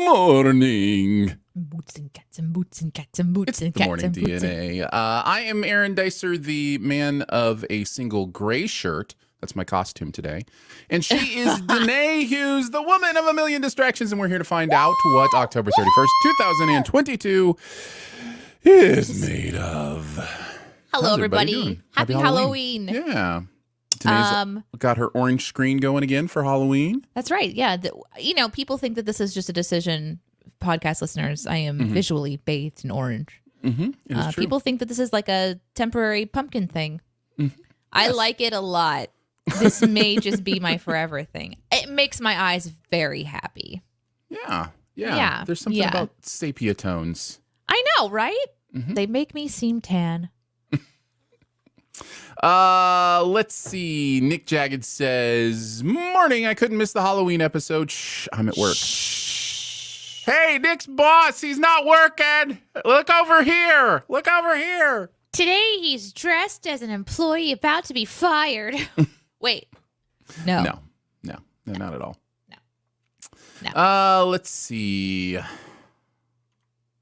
morning. Boots and cats and boots and cats and boots It's and the cats morning and boots. DNA. I am Aaron Dicer, the man of a single gray shirt. That's my costume today. And she is Danae Hughes, the woman of a million distractions. And we're here to find out what October 31st, 2022 is made of. Hello, How's everybody everybody. doing? Happy Halloween. Yeah. Danae's got her orange screen going again for Halloween. That's right. Yeah. People think that this is just a decision. Podcast listeners, I am visually bathed in orange. It is true. People think that this is like a temporary pumpkin thing. Yes. I like it a lot. This may just be my forever thing. It makes my eyes very happy. Yeah. There's something about sepia tones. I know, right? They make me seem tan. Let's see. Nick Jagged says, morning, I couldn't miss the Halloween episode. Shh, I'm at work. Hey, Nick's boss, he's not working. Look over here. Look over here. Today he's dressed as an employee about to be fired. Wait. No, not at all. No. Let's see.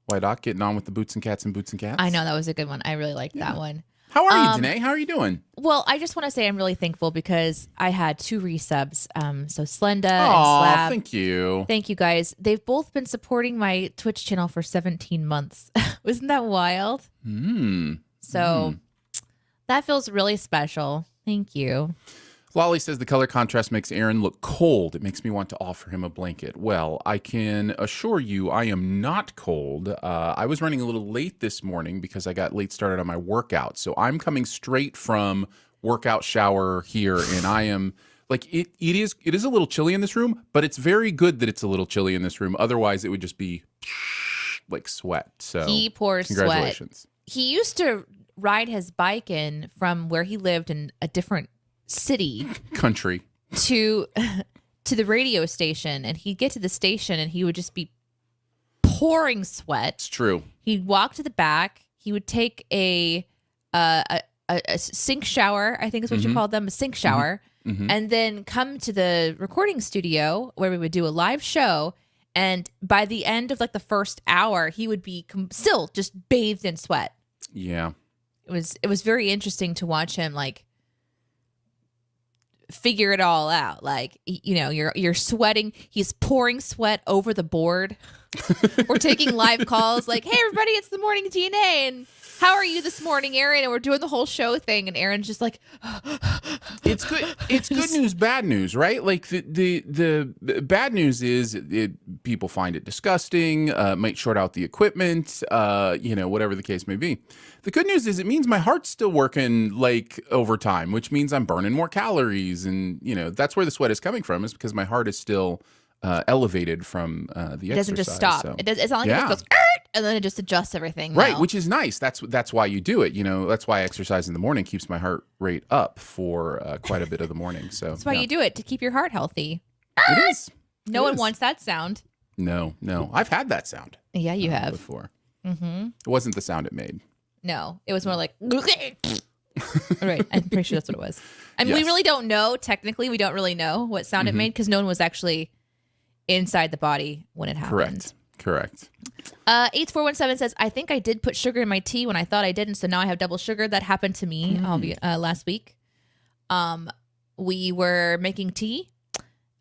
White Doc getting on with the boots and cats and boots and cats. I know, that was a good one. I really liked that one. How are you, Danae? How are you doing? Well, I just want to say I'm really thankful because I had 2 resubs. So Slenda and Aw, Slab. thank you. Thank you, guys. They've both been supporting my Twitch channel for 17 months. Isn't that wild? So that feels really special. Thank you. Lolly says the color contrast makes Aaron look cold. It makes me want to offer him a blanket. Well, I can assure you I am not cold. I was running a little late this morning because I got late started on my workout. So I'm coming straight from workout shower here, and I am like it is a little chilly in this room, but it's very good that it's a little chilly in this room. Otherwise, it would just be like sweat. So He pours congratulations. sweat. He used to ride his bike in from where he lived in a different city Country. to the radio station, and he'd get to the station and he would just be pouring sweat. It's true. He'd walk to the back. He would take a sink shower, I think is what you called them, a sink shower, and then come to the recording studio where we would do a live show. And by the end of like the first hour, he would be still just bathed in sweat. Yeah. It was very interesting to watch him like figure it all out. Like, you're sweating. He's pouring sweat over the board. We're taking live calls like, hey, everybody, it's the morning DNA. And how are you this morning, Aaron? And we're doing the whole show thing. And Aaron's just like, it's good. It's good news, bad news, right? Like the bad news is people find it disgusting, might short out the equipment, whatever the case may be. The good news is it means my heart's still working like overtime, which means I'm burning more calories. And, that's where the sweat is coming from, is because my heart is still elevated from the exercise. It doesn't just stop. So. It's not like it just goes, and then it just adjusts everything. Right, now. which is nice. That's why you do it. That's why exercise in the morning keeps my heart rate up for quite a bit of the morning. So that's why you do it, to keep your heart healthy. It is. No one wants that sound. No. I've had that sound. Yeah, you have. Before. It wasn't the sound it made. No, it was more like, right. I'm pretty sure that's what it was. I mean, Yes. we really don't know. Technically, we don't really know what sound it made because no one was actually inside the body when it happened. Correct. 8417 says, I think I did put sugar in my tea when I thought I didn't, so now I have double sugar. That happened to me last week. We were making tea.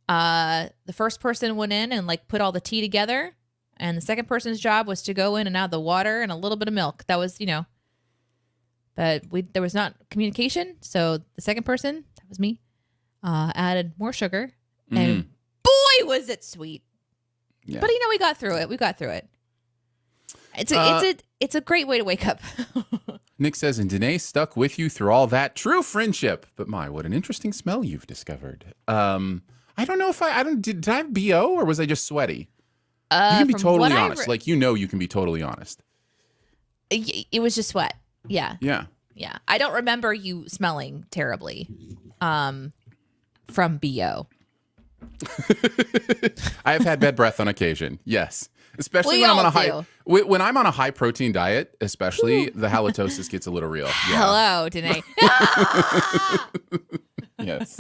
The first person went in and like put all the tea together, and the second person's job was to go in and add the water and a little bit of milk. That was, but there was not communication, so the second person, that was me, added more sugar, and boy, was it sweet. Yeah. But we got through it. It's a great way to wake up. Nick says, and Danae stuck with you through all that. True friendship. But what an interesting smell you've discovered. I don't know if did I have BO or was I just sweaty? You can be totally honest. You can be totally honest. It was just sweat. Yeah. Yeah. Yeah. I don't remember you smelling terribly from BO. I have had bad breath on occasion. Yes. Especially We when I'm on all when I'm on a high protein diet, especially the halitosis gets a little real. Yeah. Hello, Danae. Yes.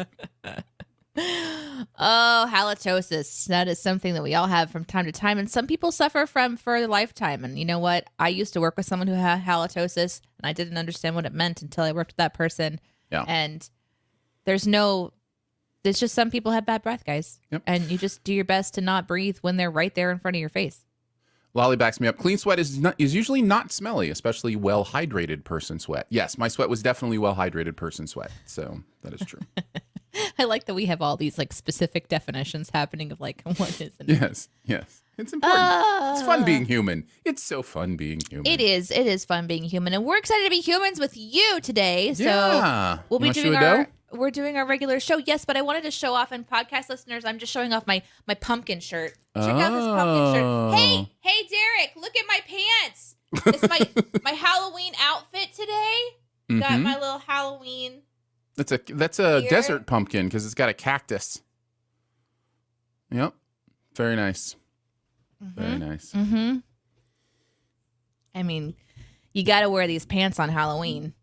Oh, halitosis. That is something that we all have from time to time, and some people suffer from for a lifetime. And you know what? I used to work with someone who had halitosis, and I didn't understand what it meant until I worked with that person. Yeah. And there's just some people have bad breath, guys. Yep. And you just do your best to not breathe when they're right there in front of your face. Lolly backs me up. Clean sweat is usually not smelly, especially well-hydrated person sweat. Yes, my sweat was definitely well-hydrated person sweat. So that is true. I like that we have all these like specific definitions happening of like what is it? Yes. It's important. It's fun being human. It's so fun being human. It is. It is fun being human, and we're excited to be humans with you today. So Yeah. we'll be You wanna doing show a dough? we're doing our regular show. Yes, but I wanted to show off, and podcast listeners, I'm just showing off my pumpkin shirt. Check out this pumpkin shirt. Hey, Derek, look at my pants. It's my Halloween outfit today. Got my little Halloween. That's a Here. desert pumpkin because it's got a cactus. Yep. Very nice. Very nice. Mm-hmm. I mean, you got to wear these pants on Halloween.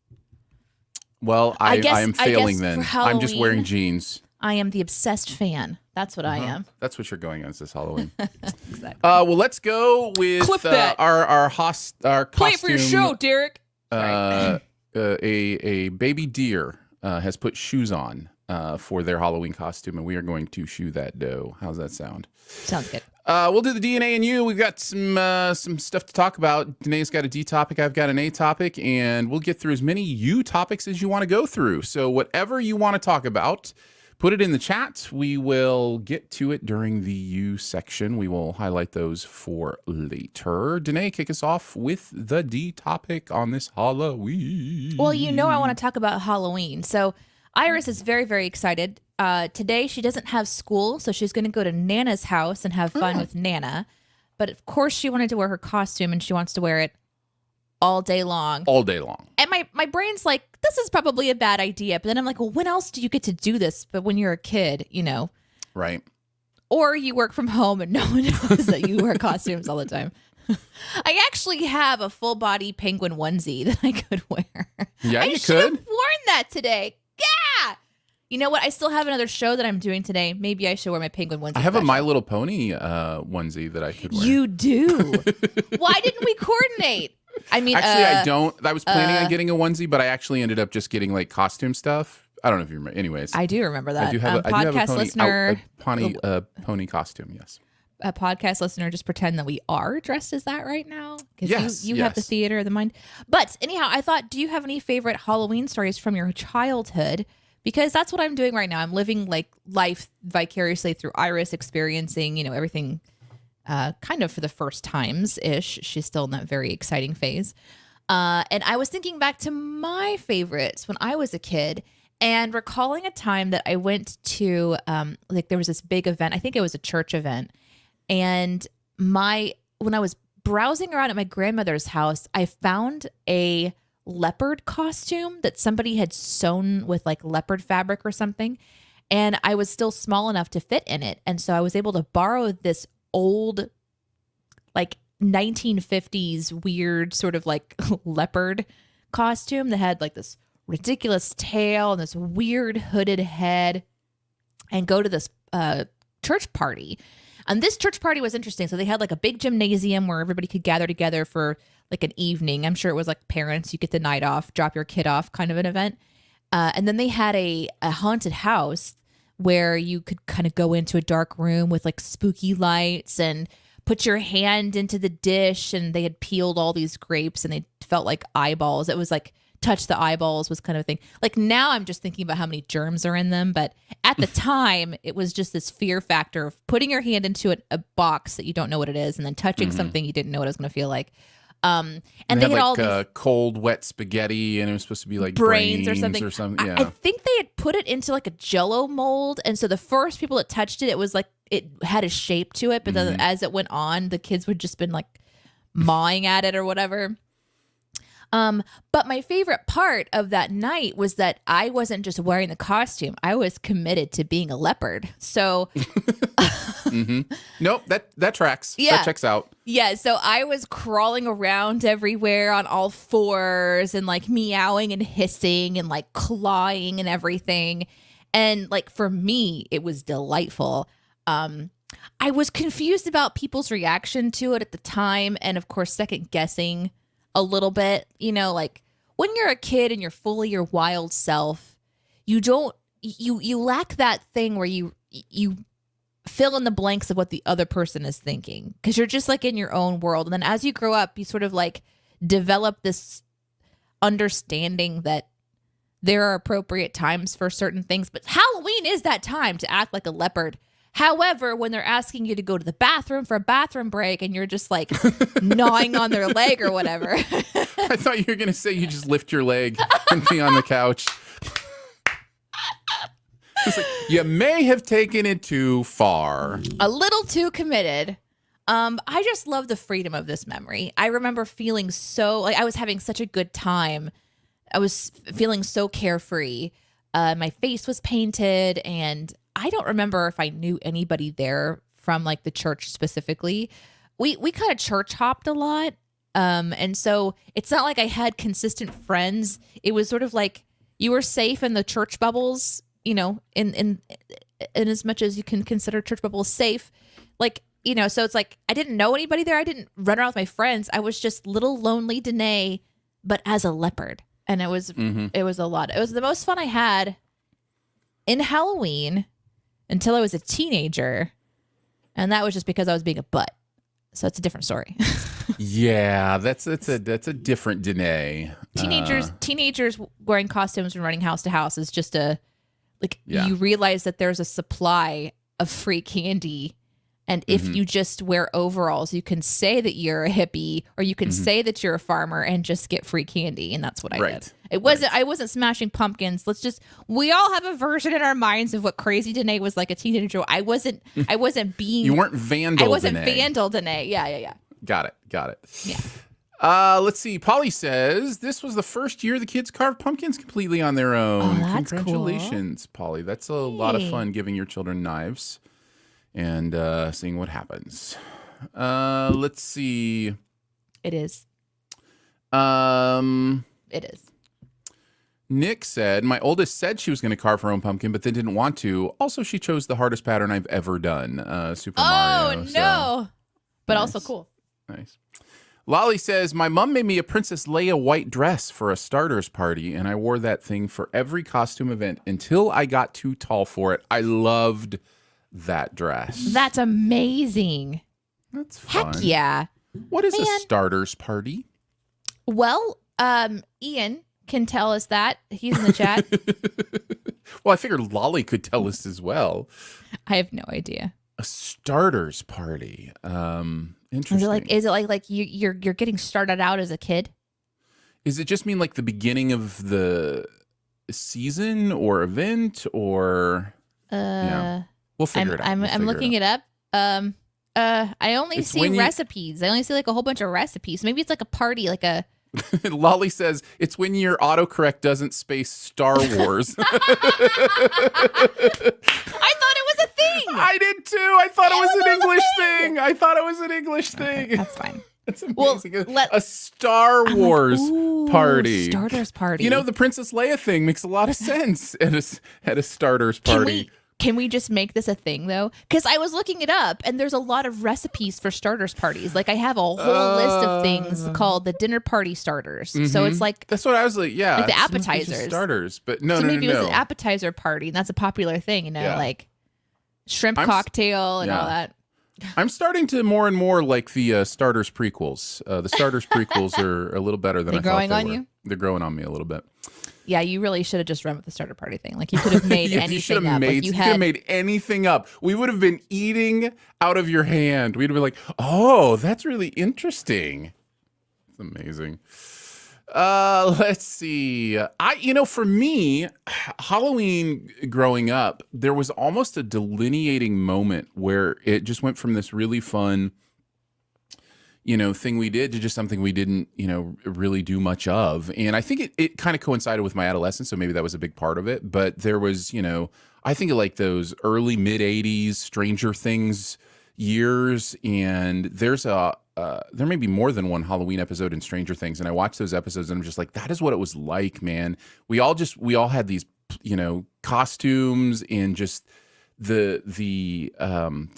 Well, I am failing for then. Halloween, I'm just wearing jeans. I am the obsessed fan. That's what I am. That's what you're going as this Halloween. Exactly. Well, let's go with Clip that. our costume. Play it for your show, Derek. A baby deer has put shoes on for their Halloween costume, and we are going to shoe that dough. How's that sound? Sounds good. We'll do the DNA and you. We've got some stuff to talk about. Danae's got a D topic. I've got an A topic, and we'll get through as many U topics as you want to go through. So whatever you want to talk about, put it in the chat. We will get to it during the U section. We will highlight those for later. Danae, kick us off with the D topic on this Halloween. Well, I want to talk about Halloween. So Iris is very, very excited. Today she doesn't have school, so she's going to go to Nana's house and have fun with Nana. But of course she wanted to wear her costume, and she wants to wear it all day long. All day long. And my brain's like, this is probably a bad idea. But then I'm like, well, when else do you get to do this? But when you're a kid, Right. Or you work from home and no one knows that you wear costumes all the time. I actually have a full body penguin onesie that I could wear. Yeah, you should have could. worn that today. Yeah. You know what? I still have another show that I'm doing today. Maybe I should wear my penguin onesie. I have special. a My Little Pony onesie that I could wear. You do. Why didn't we coordinate? I mean, actually, I don't. I was planning on getting a onesie, but I actually ended up just getting like costume stuff. I don't know if you remember. Anyways, I do remember that. I do have, podcast I do have a pony, listener, pony costume. Yes. A podcast listener, just pretend that we are dressed as that right now. Because yes, you have the theater of the mind. But anyhow, I thought, do you have any favorite Halloween stories from your childhood? Because that's what I'm doing right now. I'm living like life vicariously through Iris, experiencing, everything kind of for the first times ish. She's still in that very exciting phase. And I was thinking back to my favorites when I was a kid and recalling a time that I went to, there was this big event. I think it was a church event. And when I was browsing around at my grandmother's house, I found a leopard costume that somebody had sewn with like leopard fabric or something. And I was still small enough to fit in it. And so I was able to borrow this old, like 1950s weird sort of like leopard costume that had like this ridiculous tail and this weird hooded head and go to this church party. And this church party was interesting. So they had like a big gymnasium where everybody could gather together for like an evening. I'm sure it was like parents, you get the night off, drop your kid off kind of an event. And then they had a haunted house where you could kind of go into a dark room with like spooky lights and put your hand into the dish. And they had peeled all these grapes and they felt like eyeballs. It was like touch the eyeballs was kind of a thing. Like now I'm just thinking about how many germs are in them. But at the time, it was just this fear factor of putting your hand into a box that you don't know what it is and then touching something you didn't know what it was going to feel like. And they had like all these cold, wet spaghetti, and it was supposed to be like brains or something. Yeah. I think they had put it into like a Jell-O mold, and so the first people that touched it, it was like it had a shape to it. But then as it went on, the kids would just been like mawing at it or whatever. But my favorite part of that night was that I wasn't just wearing the costume. I was committed to being a leopard. So Nope, that tracks. Yeah. That checks out. yeah, so I was crawling around everywhere on all fours and like meowing and hissing and like clawing and everything. And like for me, it was delightful. I was confused about people's reaction to it at the time, and of course, second guessing a little bit. You know, like when you're a kid and you're fully your wild self, you lack that thing where you fill in the blanks of what the other person is thinking, because you're just like in your own world. And then as you grow up, you sort of like develop this understanding that there are appropriate times for certain things, but Halloween is that time to act like a leopard. However, when they're asking you to go to the bathroom for a bathroom break and you're just like gnawing on their leg or whatever. I thought you were going to say you just lift your leg and be on the couch. It's like, you may have taken it too far. A little too committed. I just love the freedom of this memory. I remember feeling so like I was having such a good time. I was feeling so carefree. My face was painted, and I don't remember if I knew anybody there from like the church specifically. We kind of church hopped a lot. And so it's not like I had consistent friends. It was sort of like you were safe in the church bubbles, you know, in as much as you can consider church bubbles safe. Like, you know, so it's like I didn't know anybody there. I didn't run around with my friends. I was just little lonely Danae, but as a leopard. And it was a lot. It was the most fun I had in Halloween until I was a teenager. And that was just because I was being a butt. So it's a different story. Yeah, that's a different Danae. Teenagers wearing costumes and running house to house is just you realize that there's a supply of free candy. And if you just wear overalls, you can say that you're a hippie, or you can say that you're a farmer and just get free candy. And that's what I did. I wasn't smashing pumpkins. We all have a version in our minds of what crazy Danae was like a teenager. I wasn't being. You weren't Vandal. I wasn't Danae. Vandal Danae. Yeah. Got it. Yeah. Let's see. Polly says this was the first year the kids carved pumpkins completely on their own. Oh, that's Congratulations, cool. Polly. That's a lot of fun, giving your children knives and seeing what happens. Let's see. It is. It is. Nick said, my oldest said she was going to carve her own pumpkin, but then didn't want to. Also, she chose the hardest pattern I've ever done, Super Mario. Oh, no. So. But Nice. also cool. Nice. Lolly says, my mom made me a Princess Leia white dress for a starters party, and I wore that thing for every costume event until I got too tall for it. I loved that dress. That's amazing. That's fun. Heck yeah. What is a starters party? Well, Ian can tell us that. He's in the chat. Well, I figured Lolly could tell us as well. I have no idea. A starters party. Interesting. Is it like you're getting started out as a kid? Is it just mean like the beginning of the season or event, or yeah. We'll figure it out. I'm looking it up. I only see recipes. I only see like a whole bunch of recipes. Maybe it's like a party, like a. Lolly says it's when your autocorrect doesn't space Star Wars. I thought it was a thing. I did too. I thought it was an English thing. I thought it was an English thing. Okay, that's fine. That's amazing. Well, a Star Wars party. Starters party. You know, the Princess Leia thing makes a lot of sense at a starters party. Can we just make this a thing, though? Because I was looking it up, and there's a lot of recipes for starters parties. Like, I have a whole list of things called the dinner party starters. So it's like... That's what I was like, yeah. Like the appetizers. Starters, but no. Maybe it was an appetizer party, and that's a popular thing, you know, like shrimp cocktail and all that. I'm starting to more and more like the starters prequels. The starters prequels are a little better than I thought they were. Growing on you? They're growing on me a little bit. Yeah, you really should have just run with the starter party thing. Like, you could have made anything up. You could have made anything up. We would have been eating out of your hand. We'd have been like, oh, that's really interesting. It's amazing. Let's see. For me, Halloween growing up, there was almost a delineating moment where it just went from this really fun, thing we did to just something we didn't, really do much of. And I think it kind of coincided with my adolescence, so maybe that was a big part of it. But there was, I think of like those early mid 80s Stranger Things years, and there may be more than one Halloween episode in Stranger Things, and I watched those episodes and I'm just like, that is what it was like, man. We all had these costumes, and just the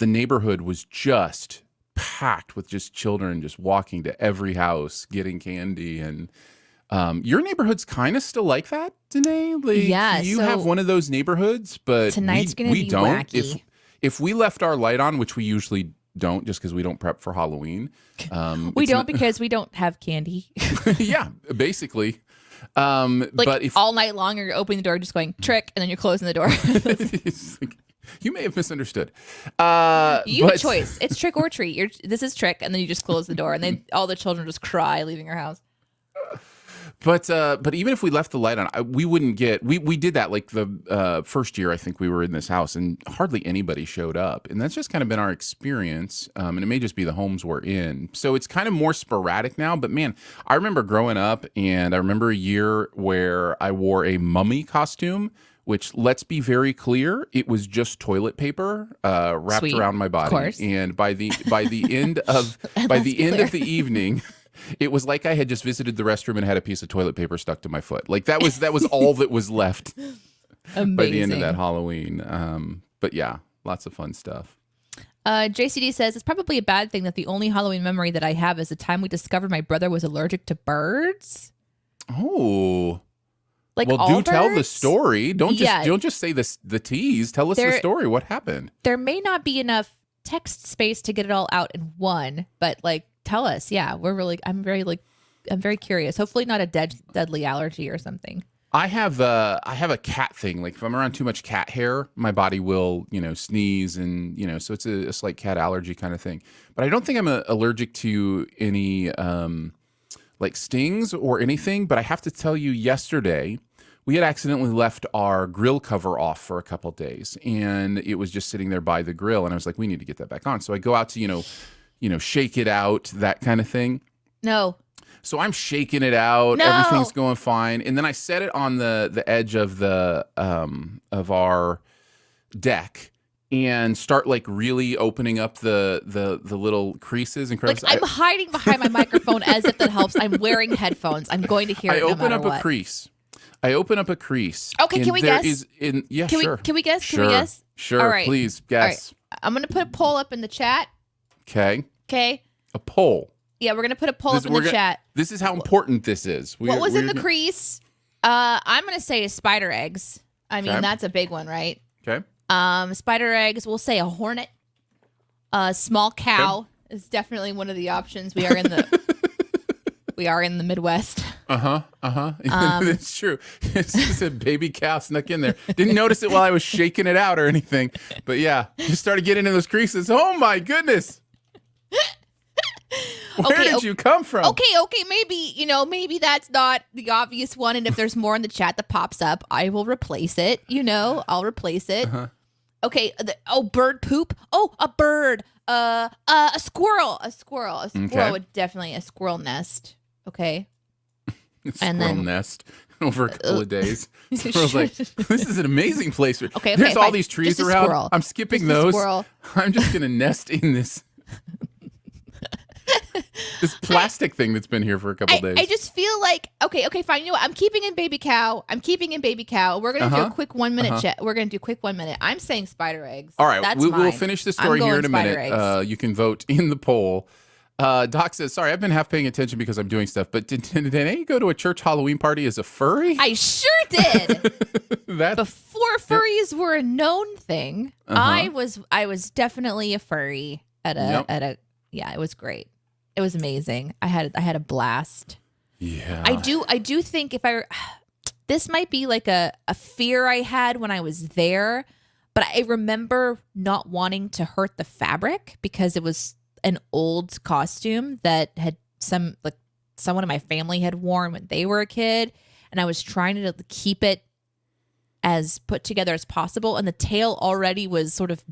neighborhood was just packed with just children just walking to every house getting candy. And your neighborhood's kind of still like that, Danae? Like, Yeah, you so have one of those neighborhoods, but tonight's gonna we be don't. wacky. If we left our light on, which we usually don't, just because we don't prep for Halloween, We don't because we don't have candy. yeah, basically. Like but if all night long, you're opening the door, just going trick, and then you're closing the door. it's like, you may have misunderstood. You have a but- choice. It's trick or treat. This is trick, and then you just close the door, and all the children just cry leaving your house. But even if we left the light on, we wouldn't get. We did that like the first year I think we were in this house, and hardly anybody showed up, and that's just kind of been our experience. And it may just be the homes we're in, so it's kind of more sporadic now. But man, I remember growing up, and I remember a year where I wore a mummy costume. Which, let's be very clear, it was just toilet paper wrapped Sweet. around my body, Of course. and by the end of of the evening. It was like I had just visited the restroom and had a piece of toilet paper stuck to my foot. Like that was all that was left Amazing. by the end of that Halloween. But yeah, lots of fun stuff. JCD says it's probably a bad thing that the only Halloween memory that I have is the time we discovered my brother was allergic to birds. Oh, Like, well, all do tell the birds? story. Don't Yeah. just say the tease. Tell us the story. What happened? There may not be enough text space to get it all out in one, but like, tell us. Yeah, I'm very curious. Hopefully, not a deadly allergy or something. I have a cat thing. Like if I'm around too much cat hair, my body will, sneeze, and so it's a slight cat allergy kind of thing. But I don't think I'm allergic to any like stings or anything. But I have to tell you, yesterday we had accidentally left our grill cover off for a couple days, and it was just sitting there by the grill. And I was like, we need to get that back on. So I go out to shake it out, that kind of thing. No. So I'm shaking it out. No! Everything's going fine, and then I set it on the edge of of our deck and start like really opening up the little creases and Like crevices. I'm hiding behind my microphone as if that helps. I'm wearing headphones. I'm going to hear I it no open matter up what. a crease. I open up a crease. Okay, and can we there guess? Sure. Can we guess? Sure. Can we guess? Sure. All right. Please All right. guess. I'm going to put a poll up in the chat. Okay. Okay. A poll. Yeah, we're going to put a poll up in the chat. This is how important this is. What was in the crease? I'm going to say spider eggs. I mean, Okay. that's a big one, right? Okay. Spider eggs. We'll say a hornet. Small cow is definitely one of the options. We are in the Midwest. It's true. It's just a baby cow snuck in there. Didn't notice it while I was shaking it out or anything. But yeah, just started getting in those creases. Oh my goodness. Where did you come from? Okay, maybe that's not the obvious one. And if there's more in the chat that pops up, I will replace it. I'll replace it. Okay. Bird poop. Oh, a bird. A squirrel. A squirrel. A squirrel Okay. would definitely a squirrel nest. Okay. Squirrel nest over a couple of days. I was Sure. like, this is an amazing place. Okay, There's all fine. these trees Just a around. squirrel. I'm skipping Just a those. squirrel. I'm just going to nest in this plastic thing that's been here for a couple days. I just feel like okay, fine. You know what? I'm keeping in baby cow. We're gonna do a quick 1 minute chat. We're gonna do quick 1 minute. I'm saying spider eggs. All right, That's we'll mine. finish the I'm story here going in a spider minute. eggs. You can vote in the poll. Doc says, sorry, I've been half paying attention because I'm doing stuff, but did you go to a church Halloween party as a furry? I sure did. That Before furries were a known thing, I was definitely a furry at a yeah, it was great. It was amazing. I had a blast. Yeah. I do think this might be like a fear I had when I was there, but I remember not wanting to hurt the fabric because it was an old costume that had someone in my family had worn when they were a kid, and I was trying to keep it as put together as possible, and the tail already was sort of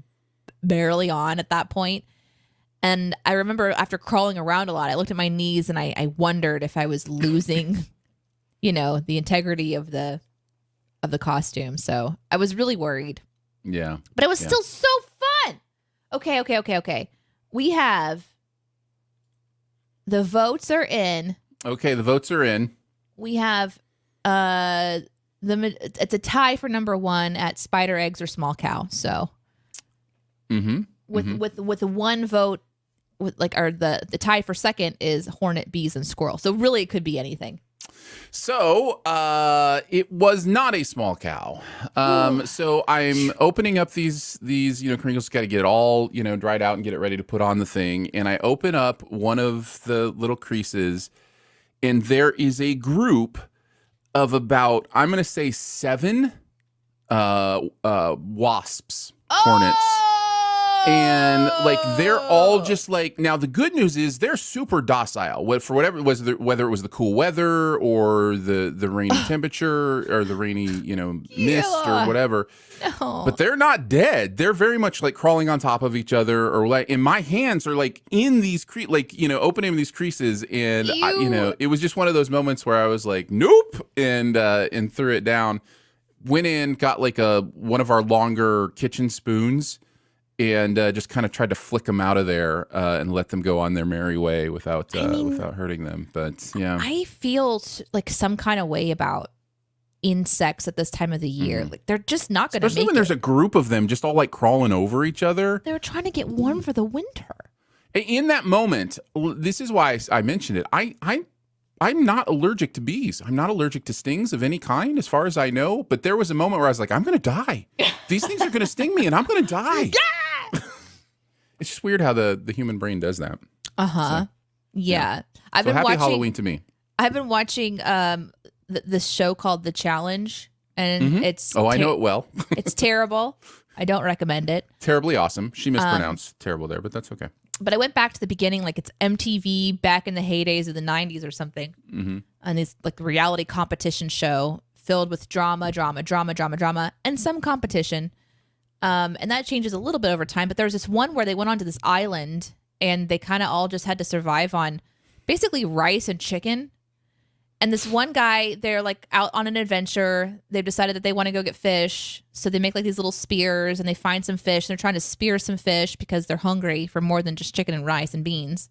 barely on at that point. And I remember after crawling around a lot, I looked at my knees and I wondered if I was losing, the integrity of the costume. So I was really worried. Yeah. But it was still so fun. Okay. We have the votes are in. Okay, the votes are in. We have the it's a tie for number one at spider eggs or small cow. So with one vote, or the tie for second is hornet, bees, and squirrel. So really, it could be anything. So it was not a small cow. So I'm opening up these crinkles. Got to get it all dried out and get it ready to put on the thing. And I open up one of the little creases, and there is a group of about, I'm going to say 7 wasps, hornets. And like they're all just like, now the good news is they're super docile. For whatever it was, whether it was the cool weather or the rainy temperature or the rainy mist or whatever. No. But they're not dead. They're very much like crawling on top of each other, or like, and my hands are like in these opening these creases, and it was just one of those moments where I was like, nope, and threw it down. Went in, got like one of our longer kitchen spoons, and just kind of tried to flick them out of there and let them go on their merry way without hurting them. But yeah, I feel like some kind of way about insects at this time of the year. Like they're just not going to make it. Especially when there's a group of them just all like crawling over each other. They were trying to get warm for the winter. In that moment, this is why I mentioned it. I'm not allergic to bees. I'm not allergic to stings of any kind, as far as I know. But there was a moment where I was like, I'm going to die. These things are going to sting me, and I'm going to die. Yeah! It's just weird how the human brain does that. So, yeah. I've been happy watching Halloween to me. I've been watching the show called The Challenge, and it's I know it well. It's terrible. I don't recommend it. Terribly awesome. She mispronounced terrible there, but that's okay. But I went back to the beginning, like it's MTV back in the heydays of the 90s or something. And it's like a reality competition show filled with drama, and some competition. And that changes a little bit over time. But there was this one where they went onto this island and they kind of all just had to survive on basically rice and chicken. And this one guy, they're like out on an adventure. They've decided that they want to go get fish. So they make like these little spears and they find some fish. They're trying to spear some fish because they're hungry for more than just chicken and rice and beans.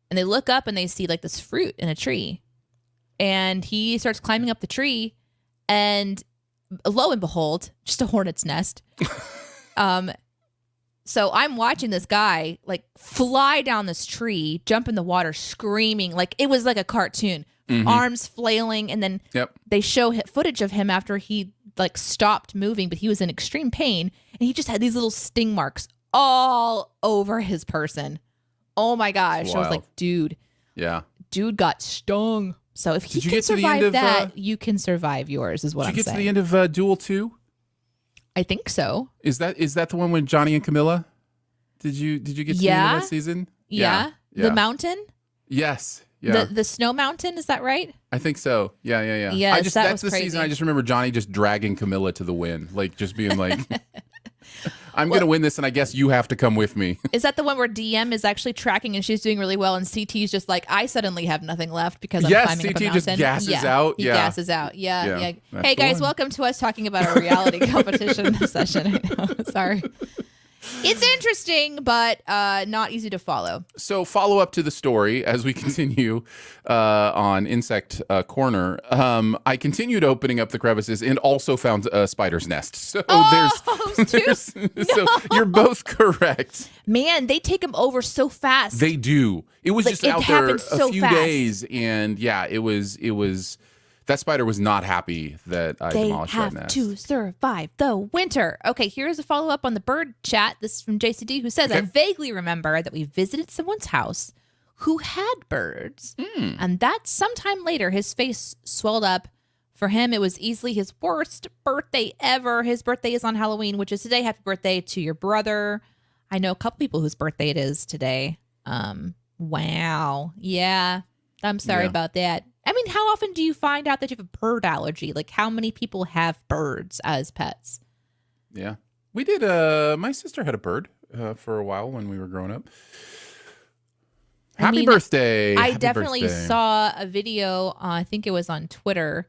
And they look up and they see like this fruit in a tree. And he starts climbing up the tree, and lo and behold, just a hornet's nest. So I'm watching this guy like fly down this tree, jump in the water, screaming like it was like a cartoon. Arms flailing, and then they show footage of him after he like stopped moving, but he was in extreme pain, and he just had these little sting marks all over his person. Oh my gosh. I was like, dude got stung. So if he can survive that, you can survive yours, is what I'm saying. Did you get to the end of Duel 2? I think so. Is that the one with Johnny and Camilla? Did you get to the end of that season? Yeah. The mountain? Yes. Yeah. The snow mountain, is that right? I think so. Yeah. Yes, that's the crazy. season I just remember Johnny just dragging Camilla to the win. Like just being like I'm gonna win this, and I guess you have to come with me. Is that the one where DM is actually tracking and she's doing really well, and CT's just like, I suddenly have nothing left because I'm climbing up a mountain? CT just gasses out. He gasses out. Yeah. That's Hey guys, one. welcome to us talking about a reality competition session. I know. Sorry. It's interesting, but not easy to follow. So follow up to the story as we continue on Insect Corner. I continued opening up the crevices and also found a spider's nest. So so you're both correct. Man, they take them over so fast. They do. It was just out there a few fast. days, and yeah, it was. That spider was not happy that I demolished that nest. They have to survive the winter. Okay, here's a follow-up on the bird chat. This is from JCD, who says, I vaguely remember that we visited someone's house who had birds. And that sometime later, his face swelled up. For him, it was easily his worst birthday ever. His birthday is on Halloween, which is today. Happy birthday to your brother. I know a couple people whose birthday it is today. Wow. Yeah, I'm sorry about that. I mean, how often do you find out that you have a bird allergy? Like, how many people have birds as pets? Yeah. We did, my sister had a bird for a while when we were growing up. Happy birthday. I definitely saw a video, I think it was on Twitter,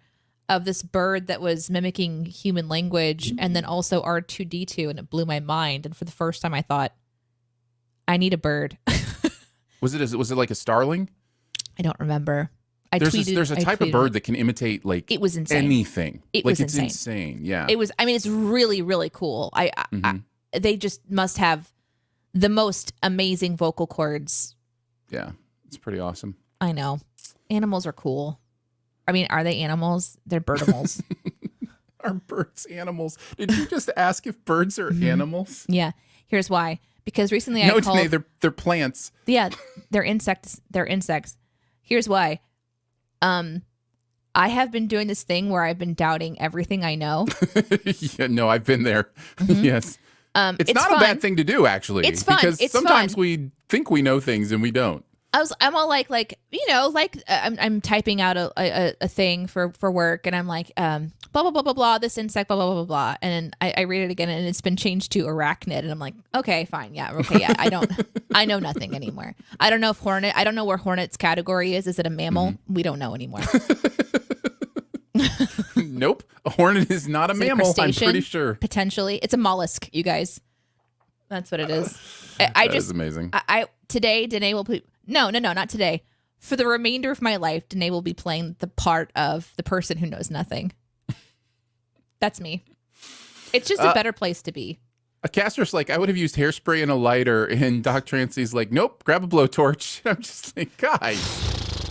of this bird that was mimicking human language and then also R2-D2, and it blew my mind. And for the first time, I thought, I need a bird. Was it like a starling? I don't remember. There's a type of bird that can imitate like it was insane. Anything. It like was it's insane. Yeah. It was. I mean, it's really, really cool. They just must have the most amazing vocal cords. Yeah, it's pretty awesome. I know. Animals are cool. I mean, are they animals? They're birdimals. Are birds animals? Did you just ask if birds are animals? Yeah. Here's why. Because recently No, I called... Danae, they're plants. Yeah, they're insects. They're insects. Here's why. I have been doing this thing where I've been doubting everything I know. Yeah, no, I've been there. Yes. It's not fun. a bad thing to do, actually. It's fun. Because It's sometimes fun. we think we know things and we don't. I'm all like I'm typing out a thing for work, and I'm like blah blah blah blah blah, this insect blah blah blah blah blah, and I read it again and it's been changed to arachnid, and I'm like, okay, fine, yeah, I know nothing anymore. I don't know if hornet. I don't know where hornet's category is. Is it a mammal? We don't know anymore. Nope, a hornet is not a mammal. I'm pretty sure. Potentially, it's a mollusk. You guys, that's what it is. That is amazing. Today, Danae will play. No, not today. For the remainder of my life, Danae will be playing the part of the person who knows nothing. That's me. It's just a better place to be. A caster's like, I would have used hairspray and a lighter, and Doc Trancy's like, nope, grab a blowtorch. I'm just like, guys.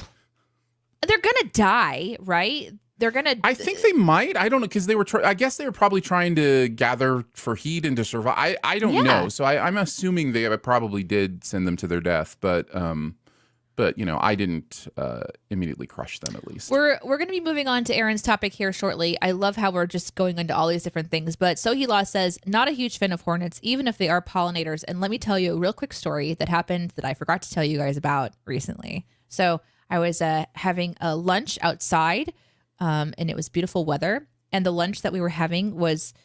They're gonna die, right? They're gonna. I think they might. I don't know, because they were. I guess they were probably trying to gather for heat and to survive. I don't know. So I'm assuming they probably did send them to their death, but you know, I didn't immediately crush them. At least we're going to be moving on to Aaron's topic here shortly. I love how we're just going into all these different things. But Sohilaw says, not a huge fan of hornets, even if they are pollinators. And let me tell you a real quick story that happened that I forgot to tell you guys about recently. So I was having a lunch outside. And it was beautiful weather. And the lunch that we were having was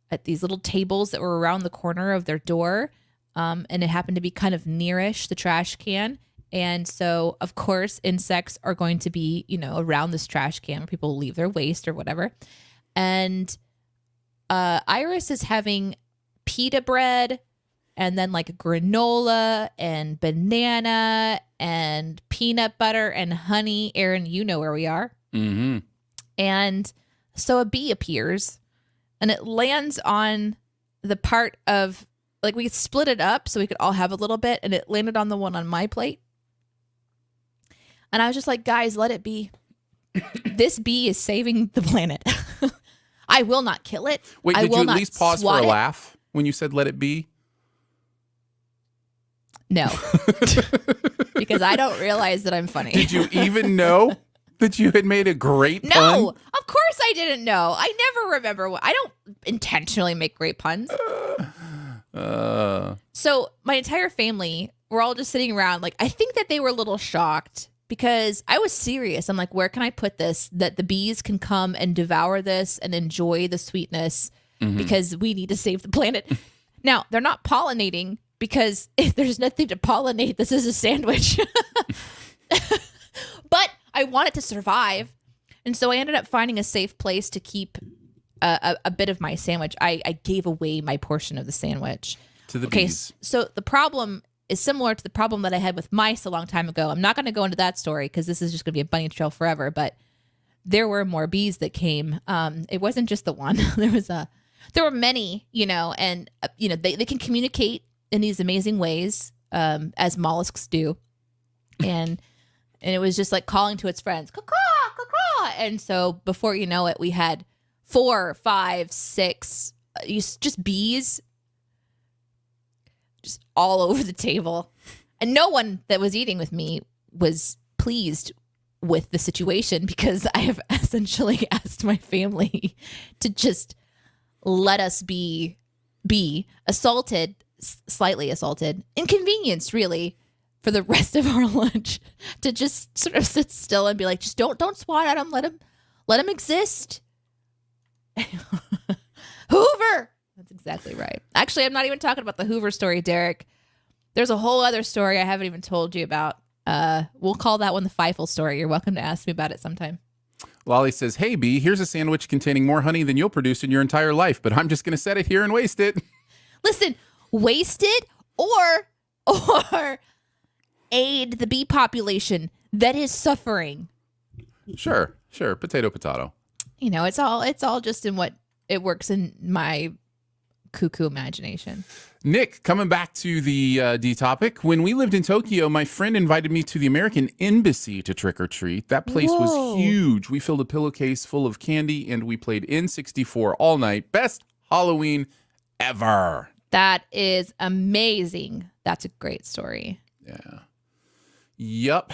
at these little tables that were around the corner of their door. And it happened to be kind of nearish the trash can. And so, of course, insects are going to be, you know, around this trash can where people leave their waste or whatever. And Iris is having pita bread and then like granola and banana and peanut butter and honey. Aaron, you know where we are. Mm-hmm. And so a bee appears and it lands on the part of, like, we split it up so we could all have a little bit, and it landed on the one on my plate. And I was just like, guys, let it be. This bee is saving the planet. I will not kill it. Wait, did you at least pause for a swat it. laugh when you said let it be? No. Because I don't realize that I'm funny. Did you even know that you had made a great pun? No, of course I didn't know. I never remember. I don't intentionally make great puns. So my entire family, we're all just sitting around. Like, I think that they were a little shocked because I was serious. I'm like, where can I put this that the bees can come and devour this and enjoy the sweetness because we need to save the planet. Now, they're not pollinating because if there's nothing to pollinate, this is a sandwich. But I want it to survive. And so I ended up finding a safe place to keep a bit of my sandwich. I gave away my portion of the sandwich. To the bees. So the problem is similar to the problem that I had with mice a long time ago. I'm not going to go into that story because this is just going to be a bunny trail forever, but there were more bees that came. It wasn't just the one. There were many, you know, and you know, they can communicate in these amazing ways, as mollusks do. And it was just like calling to its friends, caw, caw. And so before you know it, we had 4, 5, 6, just bees just all over the table. And no one that was eating with me was pleased with the situation because I have essentially asked my family to just let us be assaulted, slightly assaulted, inconvenienced really, for the rest of our lunch, to just sort of sit still and be like, just don't swat at them. Let them exist. Hoover. That's exactly right. Actually, I'm not even talking about the Hoover story, Derek. There's a whole other story I haven't even told you about. We'll call that one the Feifel story. You're welcome to ask me about it sometime. Lolly says, hey, Bee, here's a sandwich containing more honey than you'll produce in your entire life, but I'm just going to set it here and waste it. Listen, waste it or aid the bee population that is suffering. Sure. Potato, potato. You know, it's all just in what it works in my cuckoo imagination. Nick, coming back to the D topic. When we lived in Tokyo, my friend invited me to the American Embassy to trick or treat. That place was huge. We filled a pillowcase full of candy and we played N64 all night. Best Halloween ever. That is amazing. That's a great story. Yeah. Yup.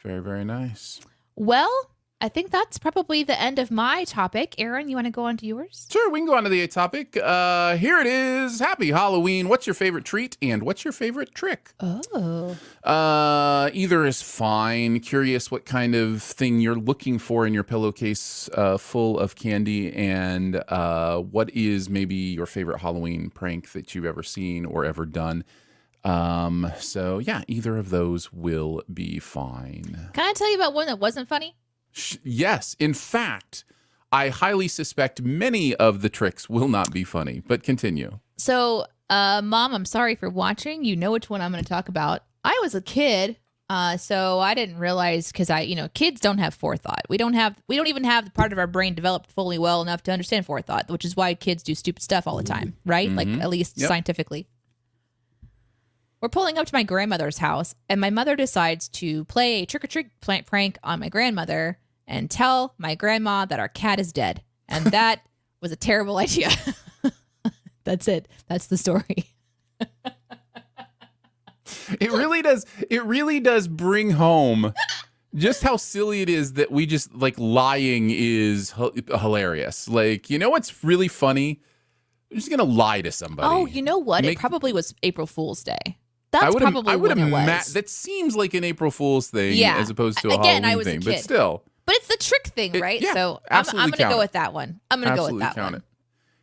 Very, very nice. Well, I think that's probably the end of my topic. Aaron, you want to go on to yours? Sure, we can go on to the topic. Here it is. Happy Halloween. What's your favorite treat and what's your favorite trick? Oh. Either is fine. Curious what kind of thing you're looking for in your pillowcase full of candy, and what is maybe your favorite Halloween prank that you've ever seen or ever done. So yeah, either of those will be fine. Can I tell you about one that wasn't funny? Yes. In fact, I highly suspect many of the tricks will not be funny, but continue. So, Mom, I'm sorry for watching. You know which one I'm going to talk about. I was a kid, so I didn't realize, because kids don't have forethought. We don't even have the part of our brain developed fully well enough to understand forethought, which is why kids do stupid stuff all the time, right? Like, at least scientifically. We're pulling up to my grandmother's house, and my mother decides to play a trick-or-treat prank on my grandmother and tell my grandma that our cat is dead. And that was a terrible idea. That's it. That's the story. It really does bring home just how silly it is that we just, like, lying is hilarious. Like, you know what's really funny? You're just going to lie to somebody. Oh, you know what? It probably was April Fool's Day. That's probably what it was. That seems like an April Fool's thing as opposed to a Again, Halloween I was thing, a kid. but still. But it's the trick thing, right? Yeah, so I'm going to go with that one. I'm going to go with that one.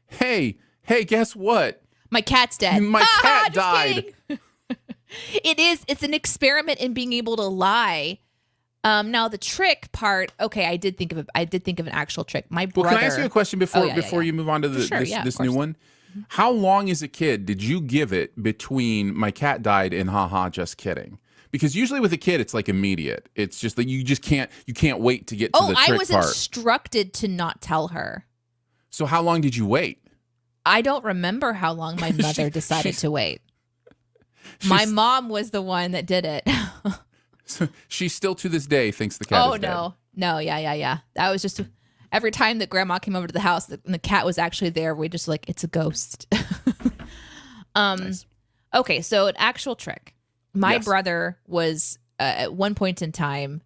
Hey, guess what? My cat's dead. My cat died. It's an experiment in being able to lie. Now the trick part, okay, I did think of an actual trick. My brother. Well, can I ask you a question before you move on to this new one? How long as a kid did you give it between my cat died and haha, just kidding? Because usually with a kid, it's like immediate. It's just like you can't wait to get to the trick part. I was instructed to not tell her. So how long did you wait? I don't remember how long my mother decided to wait. My mom was the one that did it. So she still to this day thinks the cat is dead. No, yeah. That was just every time that grandma came over to the house and the cat was actually there, we just like, it's a ghost. Nice. Okay, so an actual trick. My brother was at one point in time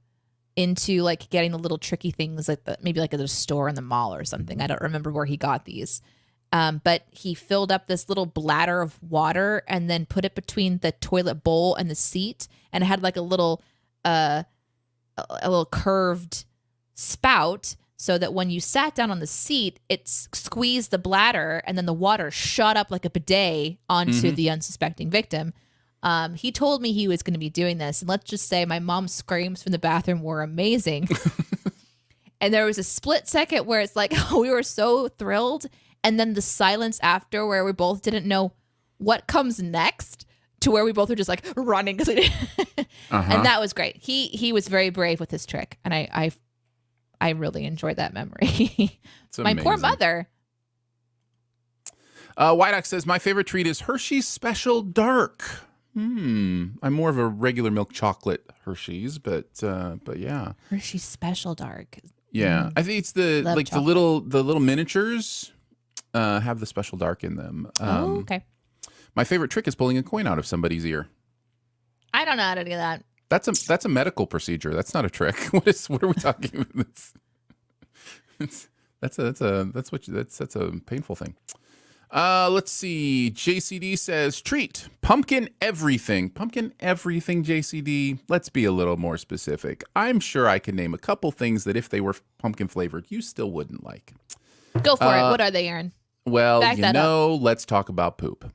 into like getting the little tricky things like maybe like at a store in the mall or something. I don't remember where he got these. But he filled up this little bladder of water and then put it between the toilet bowl and the seat, and it had like a little curved spout so that when you sat down on the seat, it squeezed the bladder and then the water shot up like a bidet onto the unsuspecting victim. He told me he was going to be doing this, and let's just say my mom's screams from the bathroom were amazing. And there was a split second where it's like, we were so thrilled. And then the silence after where we both didn't know what comes next, to where we both were just like running because we didn't. And that was great. He was very brave with his trick. And I really enjoyed that memory. My poor mother. White Ox says, my favorite treat is Hershey's Special Dark. I'm more of a regular milk chocolate Hershey's, but yeah. Hershey's Special Dark. Yeah. I think it's the little miniatures have the Special Dark in them. Okay. My favorite trick is pulling a coin out of somebody's ear. I don't know how to do that. That's a medical procedure. That's not a trick. What are we talking about? That's a painful thing. Let's see. JCD says treat pumpkin everything. Pumpkin everything, JCD. Let's be a little more specific. I'm sure I can name a couple things that if they were pumpkin flavored, you still wouldn't like. Go for it. What are they, Aaron? Well, let's talk about poop.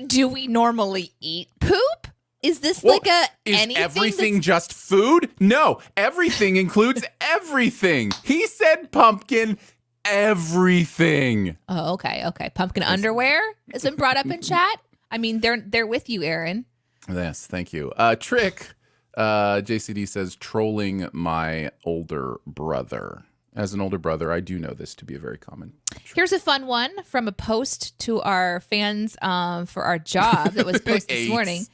Do we normally eat poop? Is this like anything? Is everything just food? No, everything includes everything. He said pumpkin everything. Oh, okay. Pumpkin underwear has been brought up in chat. I mean, they're with you, Aaron. Yes, thank you. Trick JCD says, trolling my older brother. As an older brother, I do know this to be a very common trope. Here's a fun one from a post to our fans for our job that was posted this morning.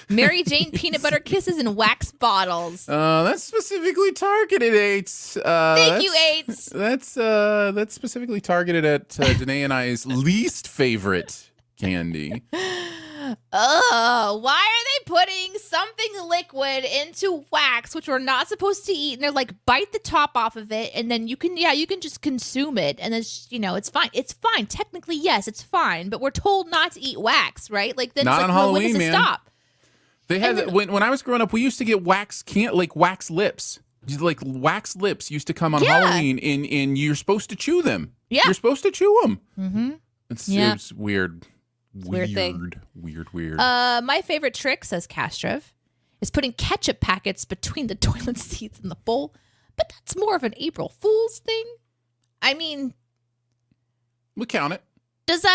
Mary Jane peanut butter kisses in wax bottles. That's specifically targeted, Eights. Thank you, Eights. That's specifically targeted at Danae and I's least favorite candy. Oh, why are they putting something liquid into wax, which we're not supposed to eat? And they're like, bite the top off of it, and then you can just consume it, and it's it's fine. It's fine. Technically, yes, it's fine, but we're told not to eat wax, right? Like then not it's like, on well, Halloween, when does it man. stop? They had when I was growing up, we used to get wax lips. Like wax lips used to come on Halloween, and you're supposed to chew them. Yeah, you're supposed to chew them. Mm-hmm. It's weird. Weird thing. Weird. My favorite trick, says Castrov, is putting ketchup packets between the toilet seats and the bowl. But that's more of an April Fool's thing. I mean, we count it. Does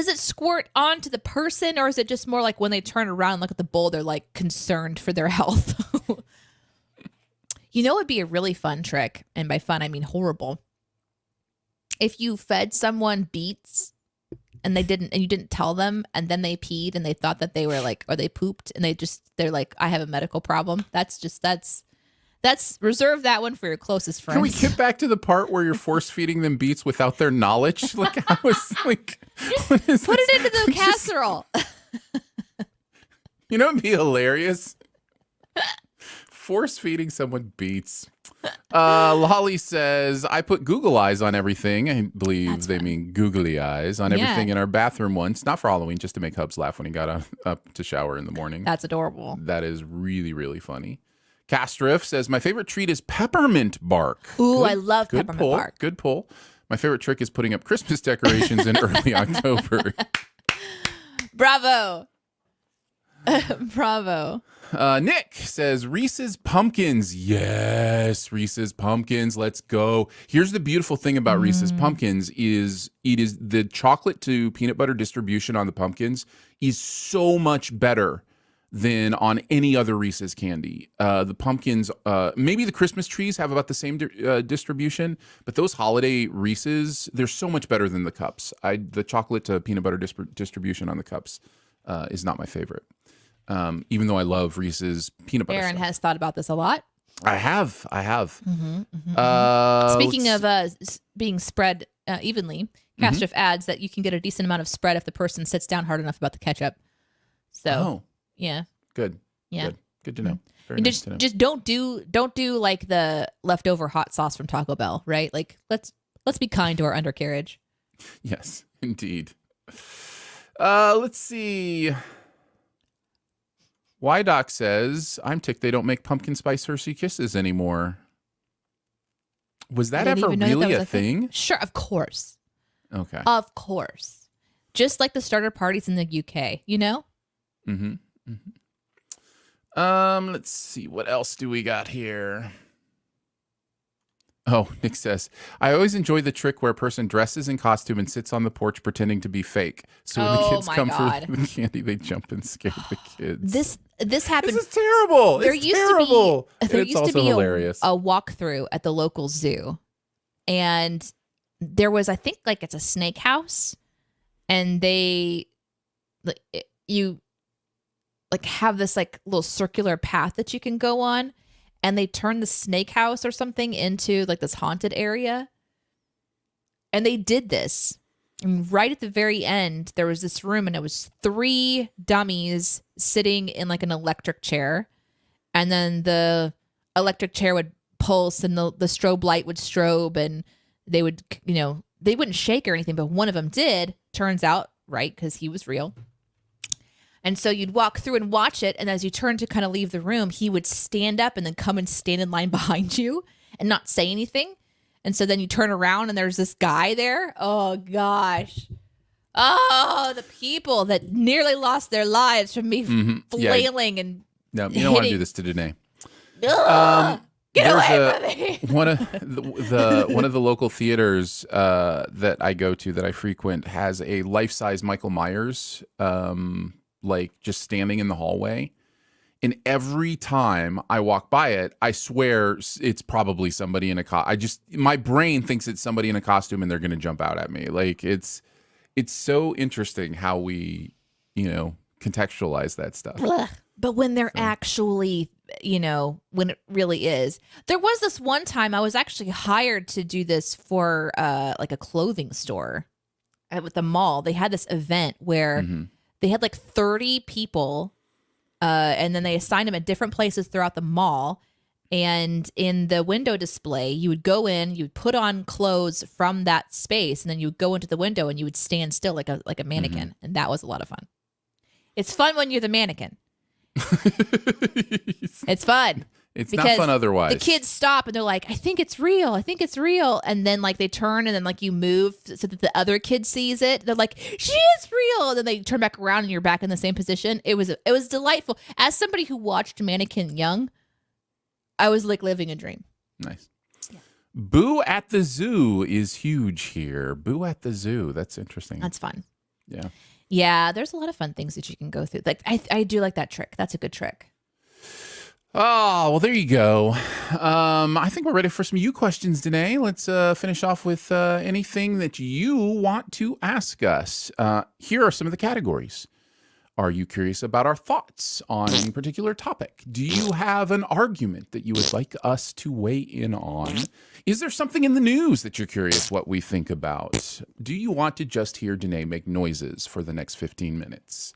it squirt onto the person, or is it just more like when they turn around and look at the bowl, they're like concerned for their health? It would be a really fun trick, and by fun I mean horrible. If you fed someone beets and you didn't tell them, and then they peed and they thought that they were like, or they pooped and they're like, I have a medical problem. That's reserve that one for your closest friends. Can we get back to the part where you're force feeding them beets without their knowledge? Like I was like, put it into the casserole. It'd be hilarious. Force feeding someone beets. Lolly says, I put Google eyes on everything. I believe they mean googly eyes on everything in our bathroom once. Not for Halloween, just to make Hubs laugh when he got up to shower in the morning. That's adorable. That is really, really funny. Castriff says, my favorite treat is peppermint bark. Ooh, I love peppermint bark. Good pull. My favorite trick is putting up Christmas decorations in early October. Bravo. Bravo. Nick says Reese's Pumpkins. Yes, Reese's Pumpkins. Let's go. Here's the beautiful thing about Reese's Pumpkins is it is the chocolate to peanut butter distribution on the pumpkins is so much better than on any other Reese's candy. The pumpkins, maybe the Christmas trees have about the same distribution, but those holiday Reese's, they're so much better than the cups. The chocolate to peanut butter distribution on the cups is not my favorite. Even though I love Reese's peanut butter Aaron stuff. has thought about this a lot. I have. Speaking of being spread evenly, Castriff adds that you can get a decent amount of spread if the person sits down hard enough about the ketchup. So, yeah. Good. Yeah. Good to know. Very nice to know. Just don't do like the leftover hot sauce from Taco Bell, right? Like let's be kind to our undercarriage. Yes, indeed. Let's see. Y-Doc says, I'm ticked they don't make pumpkin spice Hershey Kisses anymore. Was that ever really a thing? Sure, of course. Okay. Of course. Just like the starter parties in the UK, Mm-hmm. Let's see. What else do we got here? Oh, Nick says, I always enjoy the trick where a person dresses in costume and sits on the porch pretending to be fake. So when the kids come for the candy, they jump and scare the kids. This happened. This is terrible. There it's used terrible. To be there it's used also to be hilarious. a walkthrough at the local zoo, and there was, I think, like it's a snake house, and you have this like little circular path that you can go on. And they turned the snake house or something into like this haunted area. And they did this. And right at the very end, there was this room and it was 3 dummies sitting in like an electric chair. And then the electric chair would pulse and the strobe light would strobe and they would, they wouldn't shake or anything, but one of them did, turns out, right? Because he was real. And so you'd walk through and watch it. And as you turn to kind of leave the room, he would stand up and then come and stand in line behind you and not say anything. And so then you turn around and there's this guy there. Oh, gosh. Oh, the people that nearly lost their lives from me flailing and no, you don't want to do this to Danae. Get away from me. One of the local theaters that I go to, that I frequent, has a life-size Michael Myers like just standing in the hallway. And every time I walk by it, I swear it's probably somebody in a my brain thinks it's somebody in a costume and they're going to jump out at me. Like it's so interesting how we, contextualize that stuff. Blech. But when they're actually, when it really is. There was this one time I was actually hired to do this for like a clothing store at the mall. They had this event where they had like 30 people and then they assigned them at different places throughout the mall. And in the window display, you would go in, you would put on clothes from that space, and then you would go into the window and you would stand still like a mannequin. And that was a lot of fun. It's fun when you're the mannequin. It's fun. It's not fun otherwise. The kids stop and they're like, I think it's real. I think it's real. And then like they turn and then like you move so that the other kid sees it. They're like, she is real. And then they turn back around and you're back in the same position. It was delightful. As somebody who watched Mannequin Young, I was like living a dream. Nice. Yeah. Boo at the Zoo is huge here. Boo at the Zoo. That's interesting. That's fun. Yeah. Yeah, there's a lot of fun things that you can go through. Like I do like that trick. That's a good trick. Oh, well, there you go. I think we're ready for some you questions, Danae. Let's finish off with anything that you want to ask us. Here are some of the categories. Are you curious about our thoughts on a particular topic? Do you have an argument that you would like us to weigh in on? Is there something in the news that you're curious what we think about? Do you want to just hear Danae make noises for the next 15 minutes?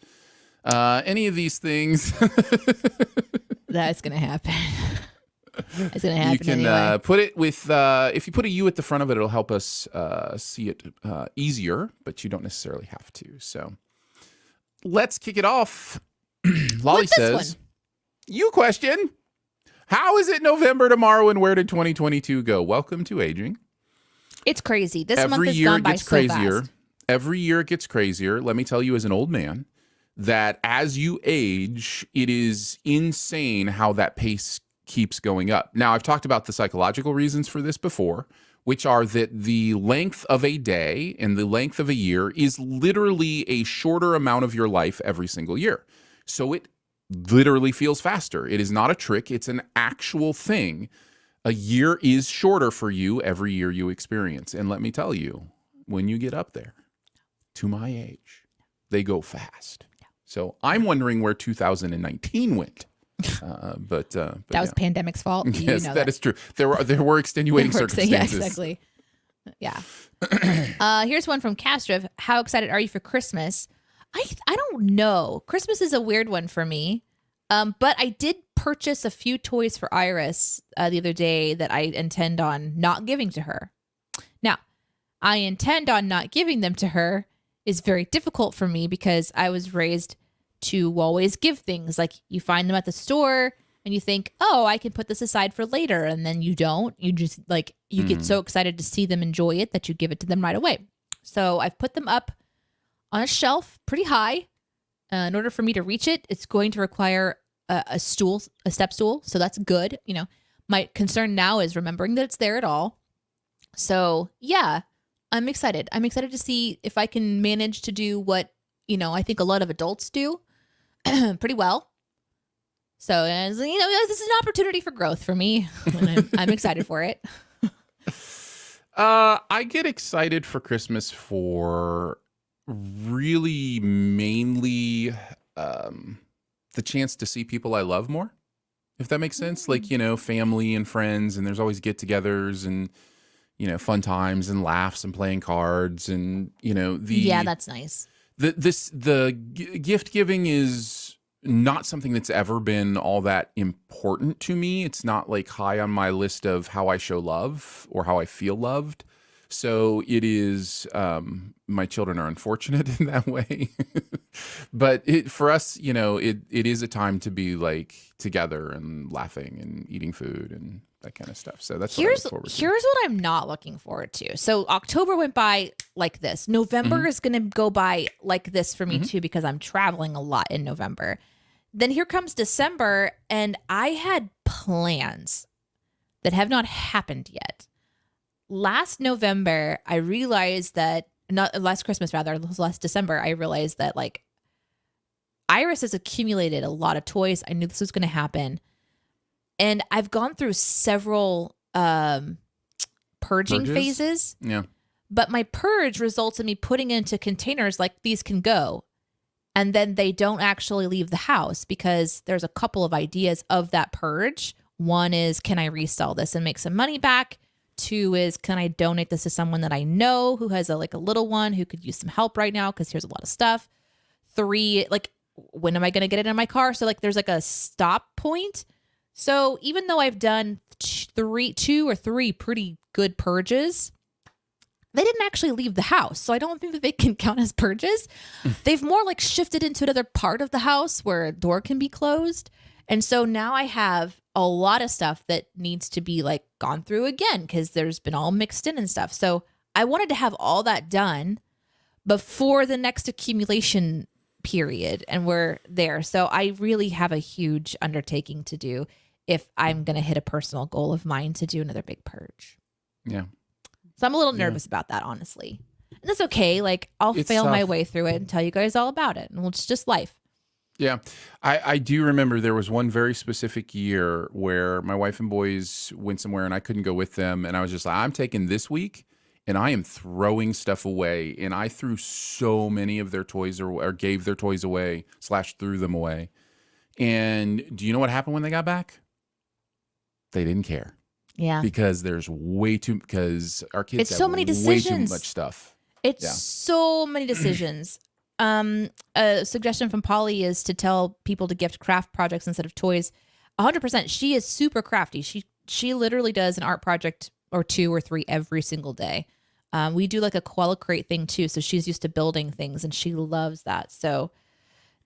Any of these things... That's going to happen. It's going to happen. You can anyway. Put it with, if you put a U at the front of it, it'll help us see it easier, but you don't necessarily have to. So let's kick it off. Lolly says, you question, how is it November tomorrow and where did 2022 go? Welcome to aging. It's crazy. This month has gone by so fast. Every year it gets crazier. Let me tell you as an old man, that as you age, it is insane how that pace keeps going up. Now, I've talked about the psychological reasons for this before, which are that the length of a day and the length of a year is literally a shorter amount of your life every single year. So it literally feels faster. It is not a trick. It's an actual thing. A year is shorter for you every year you experience. And let me tell you, when you get up there to my age, they go fast. So I'm wondering where 2019 went. But that was pandemic's fault. Yes, that is true. There were extenuating circumstances. Yeah, exactly. Yeah. Here's one from Castro. How excited are you for Christmas? I don't know. Christmas is a weird one for me. But I did purchase a few toys for Iris the other day that I intend on not giving to her. Now, I intend on not giving them to her is very difficult for me because I was raised to always give things. Like you find them at the store and you think, oh, I can put this aside for later. And then you don't. You just like, you get so excited to see them enjoy it that you give it to them right away. So I've put them up on a shelf pretty high. In order for me to reach it, it's going to require a step stool. So that's good. My concern now is remembering that it's there at all. So yeah, I'm excited. I'm excited to see if I can manage to do what, I think a lot of adults do pretty well. So, this is an opportunity for growth for me. And I'm excited for it. I get excited for Christmas for really mainly the chance to see people I love more, if that makes sense. Like, family and friends, and there's always get-togethers and, fun times and laughs and playing cards and, yeah, that's nice. The gift giving is not something that's ever been all that important to me. It's not like high on my list of how I show love or how I feel loved. So it is, my children are unfortunate in that way. But for us, it is a time to be like together and laughing and eating food and that kind of stuff. So that's what I look forward to. Here's what I'm not looking forward to. So October went by like this. November is going to go by like this for me too, because I'm traveling a lot in November. Then here comes December, and I had plans that have not happened yet. Last November, I realized that last Christmas, rather, last December, I realized that like Iris has accumulated a lot of toys. I knew this was going to happen. And I've gone through several purging Purges? phases. Yeah. But my purge results in me putting into containers like these can go. And then they don't actually leave the house because there's a couple of ideas of that purge. One is, can I resell this and make some money back? 2 is, can I donate this to someone that I know who has a little one who could use some help right now because here's a lot of stuff. 3, like, when am I going to get it in my car? So like there's like a stop point. So even though I've done 2 or 3 pretty good purges, they didn't actually leave the house. So I don't think that they can count as purges. They've more like shifted into another part of the house where a door can be closed. And so now I have a lot of stuff that needs to be like gone through again because there's been all mixed in and stuff. So I wanted to have all that done before the next accumulation period. And we're there. So I really have a huge undertaking to do if I'm going to hit a personal goal of mine to do another big purge. Yeah. So I'm a little nervous about that, honestly. And that's okay. Like, I'll fail my way through it and tell you guys all about it. And it's just life. Yeah. I do remember there was one very specific year where my wife and boys went somewhere and I couldn't go with them. And I was just like, I'm taking this week and I am throwing stuff away. And I threw so many of their toys or gave their toys away / threw them away. And do you know what happened when they got back? They didn't care. Yeah. Because there's because our kids it's have so many way decisions. too much stuff. It's so many decisions. A suggestion from Polly is to tell people to gift craft projects instead of toys. 100%. She is super crafty. She literally does an art project or 2 or 3 every single day. We do like a koala crate thing too. So she's used to building things and she loves that. So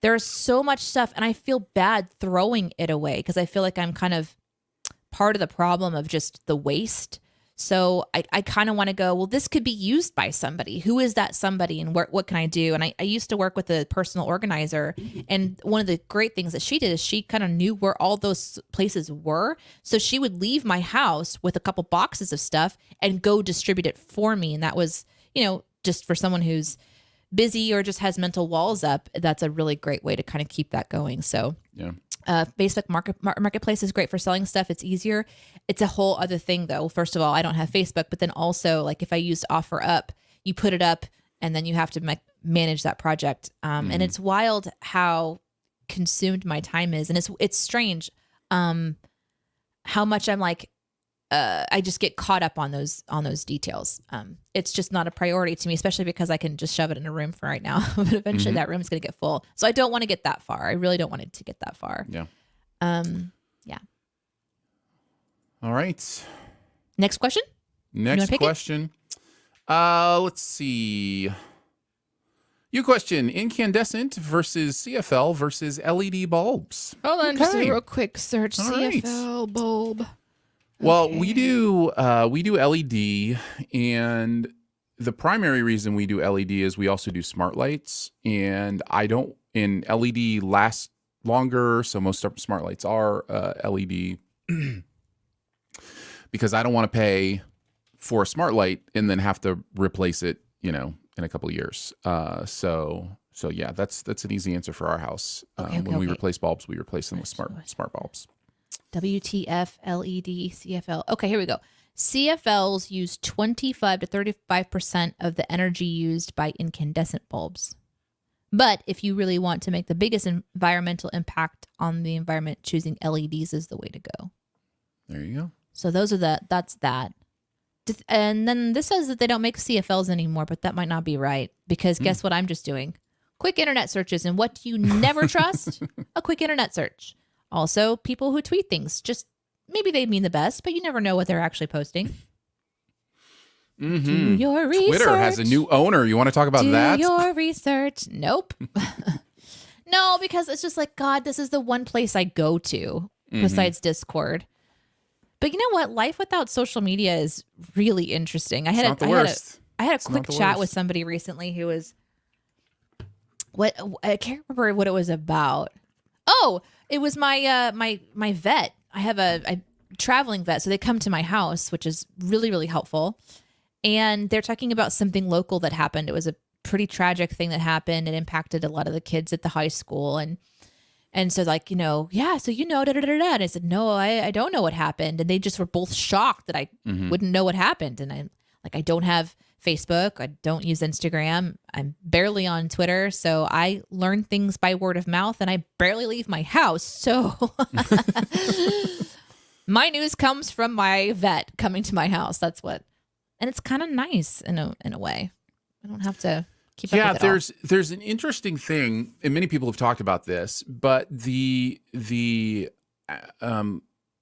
there's so much stuff and I feel bad throwing it away because I feel like I'm kind of part of the problem of just the waste. So I kind of want to go, well, this could be used by somebody. Who is that somebody and what can I do? And I used to work with a personal organizer. And one of the great things that she did is she kind of knew where all those places were. So she would leave my house with a couple boxes of stuff and go distribute it for me. And that was, just for someone who's busy or just has mental walls up, that's a really great way to kind of keep that going. So yeah. Facebook marketplace is great for selling stuff. It's easier. It's a whole other thing though. First of all, I don't have Facebook, but then also like if I used OfferUp, you put it up and then you have to manage that project. And it's wild how consumed my time is. And it's strange how much I'm like, I just get caught up on those details. It's just not a priority to me, especially because I can just shove it in a room for right now. But eventually that room's going to get full. So I don't want to get that far. I really don't want it to get that far. Yeah. Yeah. All right. Next question. Next question. Let's see. Your question: incandescent versus CFL versus LED bulbs. Hold on, just a real quick search. All CFL bulb. Well, we do LED, and the primary reason we do LED is we also do smart lights, and LED lasts longer, so most smart lights are LED, because I don't want to pay for a smart light and then have to replace it, in a couple of years. So yeah, that's an easy answer for our house. When we replace bulbs, we replace them with smart bulbs. WTF, LED, CFL. Okay, here we go. CFLs use 25 to 35% of the energy used by incandescent bulbs. But if you really want to make the biggest environmental impact on the environment, choosing LEDs is the way to go. There you go. So that's that. And then this says that they don't make CFLs anymore, but that might not be right because guess what I'm just doing? Quick internet searches. And what do you never trust? A quick internet search. Also, people who tweet things, just maybe they mean the best, but you never know what they're actually posting. Mm-hmm. Do your research. Twitter has a new owner. You want to talk about that? Do your research. Nope. No, because it's just like, God, this is the one place I go to besides Discord. But you know what? Life without social media is really interesting. I had a quick chat with somebody recently who was, I can't remember what it was about. Oh, it was my my vet. I have a traveling vet, so they come to my house, which is really, really helpful. And they're talking about something local that happened. It was pretty tragic thing that happened. It impacted a lot of the kids at the high school. And so like, yeah, so da da da da. And I said, no, I don't know what happened. And they just were both shocked that I wouldn't know what happened. And I don't have Facebook. I don't use Instagram. I'm barely on Twitter. So I learn things by word of mouth, and I barely leave my house. So my news comes from my vet coming to my house. And it's kind of nice in a way. I don't have to keep up with it all. There's an interesting thing, and many people have talked about this, but the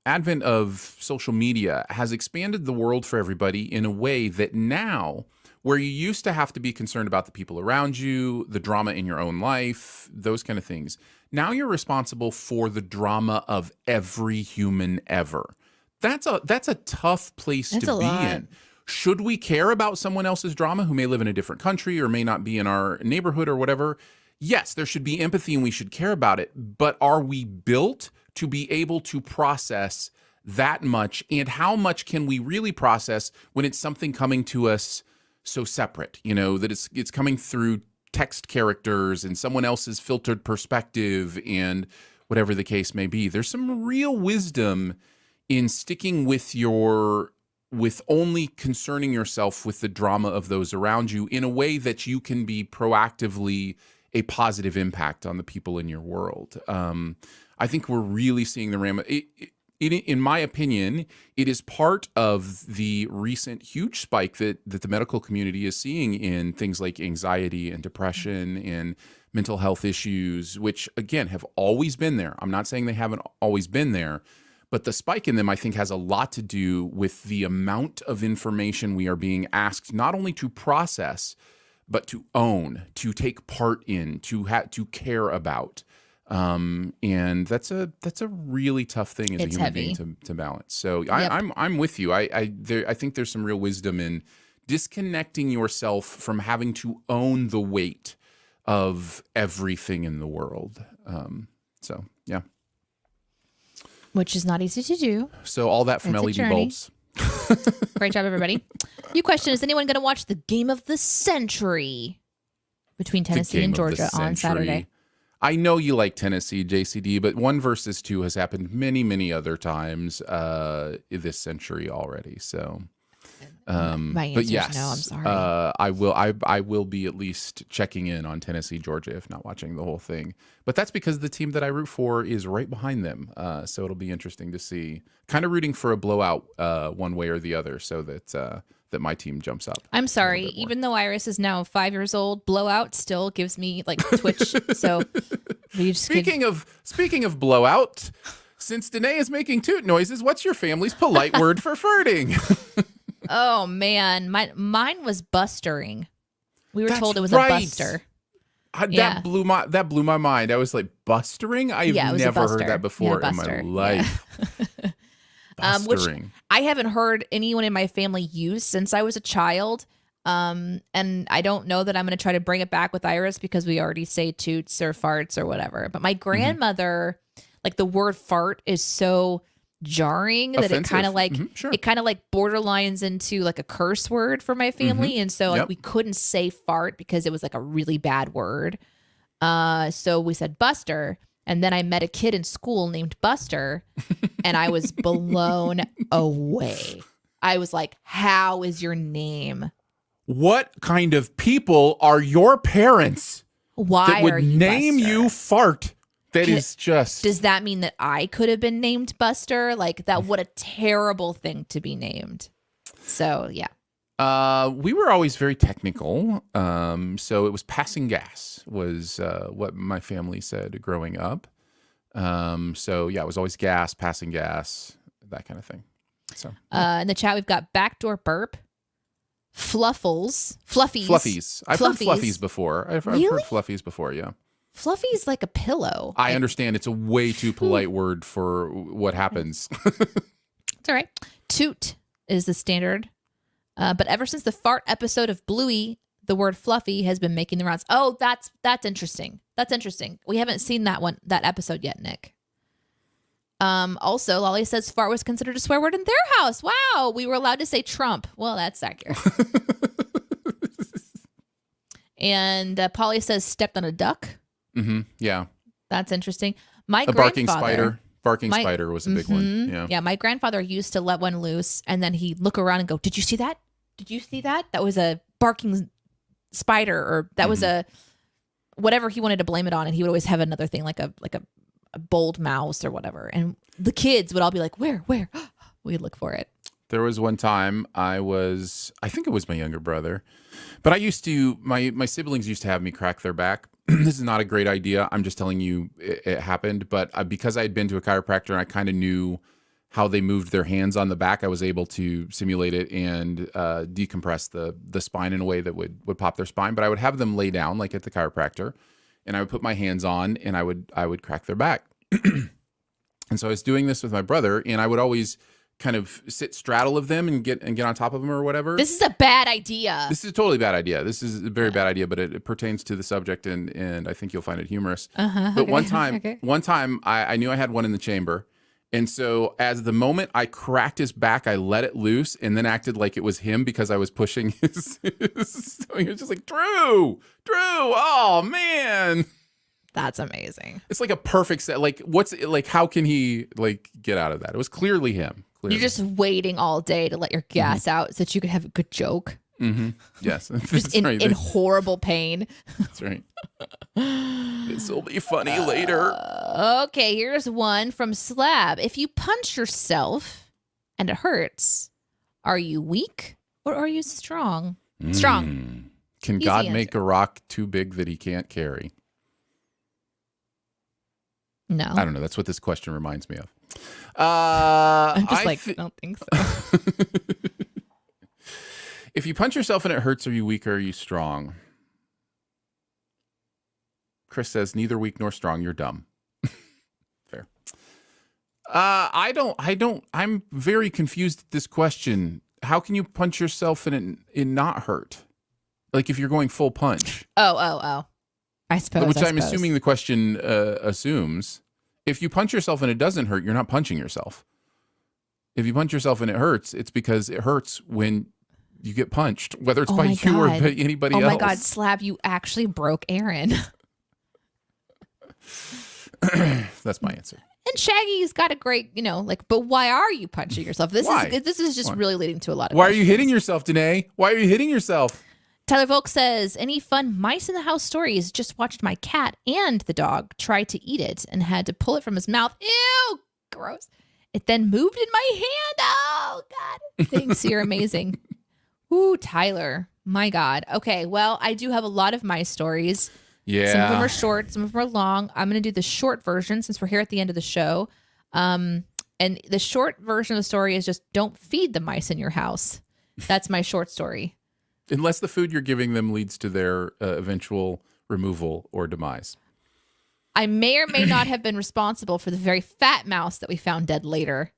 advent of social media has expanded the world for everybody in a way that now, where you used to have to be concerned about the people around you, the drama in your own life, those kind of things, now you're responsible for the drama of every human ever. That's a tough place to be in. Should we care about someone else's drama who may live in a different country or may not be in our neighborhood or whatever? Yes, there should be empathy and we should care about it. But are we built to be able to process that much? And how much can we really process when it's something coming to us so separate? That it's coming through text characters and someone else's filtered perspective and whatever the case may be. There's some real wisdom in sticking with only concerning yourself with the drama of those around you in a way that you can be proactively a positive impact on the people in your world. I think we're really seeing the in my opinion, it is part of the recent huge spike that the medical community is seeing in things like anxiety and depression and mental health issues, which again have always been there. I'm not saying they haven't always been there, but the spike in them, I think, has a lot to do with the amount of information we are being asked not only to process, but to own, to take part in, to care about. And that's a really tough thing as a human being to balance. So I'm with you. I think there's some real wisdom in disconnecting yourself from having to own the weight of everything in the world. So yeah. Which is not easy to do. So all that from LED bulbs. Great job, everybody. New question: is anyone going to watch the game of the century between Tennessee and Georgia on Saturday? I know you like Tennessee, JCD, but 1 versus 2 has happened many, many other times this century already. So, my answer is no. I'm sorry. I will be at least checking in on Tennessee, Georgia, if not watching the whole thing. But that's because the team that I root for is right behind them. So it'll be interesting to see. Kind of rooting for a blowout one way or the other, so that my team jumps up. I'm sorry. Even though Iris is now 5 years old, blowout still gives me like twitch. So speaking of blowout, since Danae is making toot noises, what's your family's polite word for farting? Oh man, mine was bustering. We were told it was a buster. That blew my mind. I was like, bustering? I've never heard that before in my life. Yeah. Which I haven't heard anyone in my family use since I was a child. And I don't know that I'm going to try to bring it back with Iris because we already say toots or farts or whatever. But my grandmother, like the word fart is so jarring that it kind of like it kind of like borderlines into like a curse word for my family. And so like we couldn't say fart because it was like a really bad word. So we said buster. And then I met a kid in school named Buster, and I was blown away. I was like, how is your name? What kind of people are your parents? Why that would are you name Buster? You fart? Is just... Does that mean that I could have been named Buster? Like that, what a terrible thing to be named. So, yeah. We were always very technical. So it was passing gas was what my family said growing up. So yeah, it was always gas, passing gas, that kind of thing. So in the chat, we've got backdoor burp, fluffies. I've heard fluffies before. I've heard fluffies before. Yeah. Fluffy's like a pillow. I understand. It's a way too polite word for what happens. It's all right. Toot is the standard. But ever since the fart episode of Bluey, the word fluffy has been making the rounds. Oh, that's interesting. That's interesting. We haven't seen that episode yet, Nick. Also, Lolly says fart was considered a swear word in their house. Wow. We were allowed to say Trump. Well, that's accurate. And Polly says stepped on a duck. Yeah. That's interesting. My A barking grandfather, spider. Barking spider was a big one. Yeah. Yeah, my grandfather used to let one loose, and then he'd look around and go, "Did you see that? Did you see that? That was a barking spider, or that was a whatever he wanted to blame it on." And he would always have another thing, like a bold mouse or whatever. And the kids would all be like, "Where? We'd look for it. There was one time I think it was my younger brother, but I used to, my siblings used to have me crack their back. This is not a great idea. I'm just telling you it happened. But because I had been to a chiropractor and I kind of knew how they moved their hands on the back, I was able to simulate it and decompress the spine in a way that would pop their spine. But I would have them lay down like at the chiropractor, and I would put my hands on and I would crack their back. And so I was doing this with my brother, and I would always kind of sit straddle of them and get on top of them or whatever. This is a bad idea. This is a totally bad idea. This is a very bad idea, but it pertains to the subject, and I think you'll find it humorous. But one time I knew I had one in the chamber. And so as the moment I cracked his back, I let it loose and then acted like it was him because I was pushing his so he was just like, Drew, oh man. That's amazing. It's like a perfect set. Like, how can he get out of that? It was clearly him. Clearly. You're just waiting all day to let your gas out so that you could have a good joke. Yes. Just in horrible pain. That's right. This will be funny later. Okay, here's one from Slab. If you punch yourself and it hurts, are you weak or are you strong? Strong. Can Easy God answer. make a rock too big that he can't carry? No. I don't know. That's what this question reminds me of. I'm just I don't think so. If you punch yourself and it hurts, are you weak or are you strong? Chris says, neither weak nor strong. You're dumb. Fair. I'm very confused at this question. How can you punch yourself and it not hurt? Like if you're going full punch. Oh. I suppose. Which I'm assuming the question assumes. If you punch yourself and it doesn't hurt, you're not punching yourself. If you punch yourself and it hurts, it's because it hurts when you get punched, whether it's by you or by anybody else. Oh my God, Slab, you actually broke Aaron. That's my answer. And Shaggy's got a great, but why are you punching yourself? This is just really leading to a lot of Why are you hitting yourself, Danae? Why are you hitting yourself? Tyler Volk says, any fun mice in the house stories? Just watched my cat and the dog try to eat it and had to pull it from his mouth. Ew, gross. It then moved in my hand. Oh, God. Thanks, you're amazing. Ooh, Tyler. My God. Okay, well, I do have a lot of mice stories. Yeah. Some of them are short, some of them are long. I'm going to do the short version since we're here at the end of the show. And the short version of the story is just don't feed the mice in your house. That's my short story. Unless the food you're giving them leads to their eventual removal or demise. I may or may not have been responsible for the very fat mouse that we found dead later.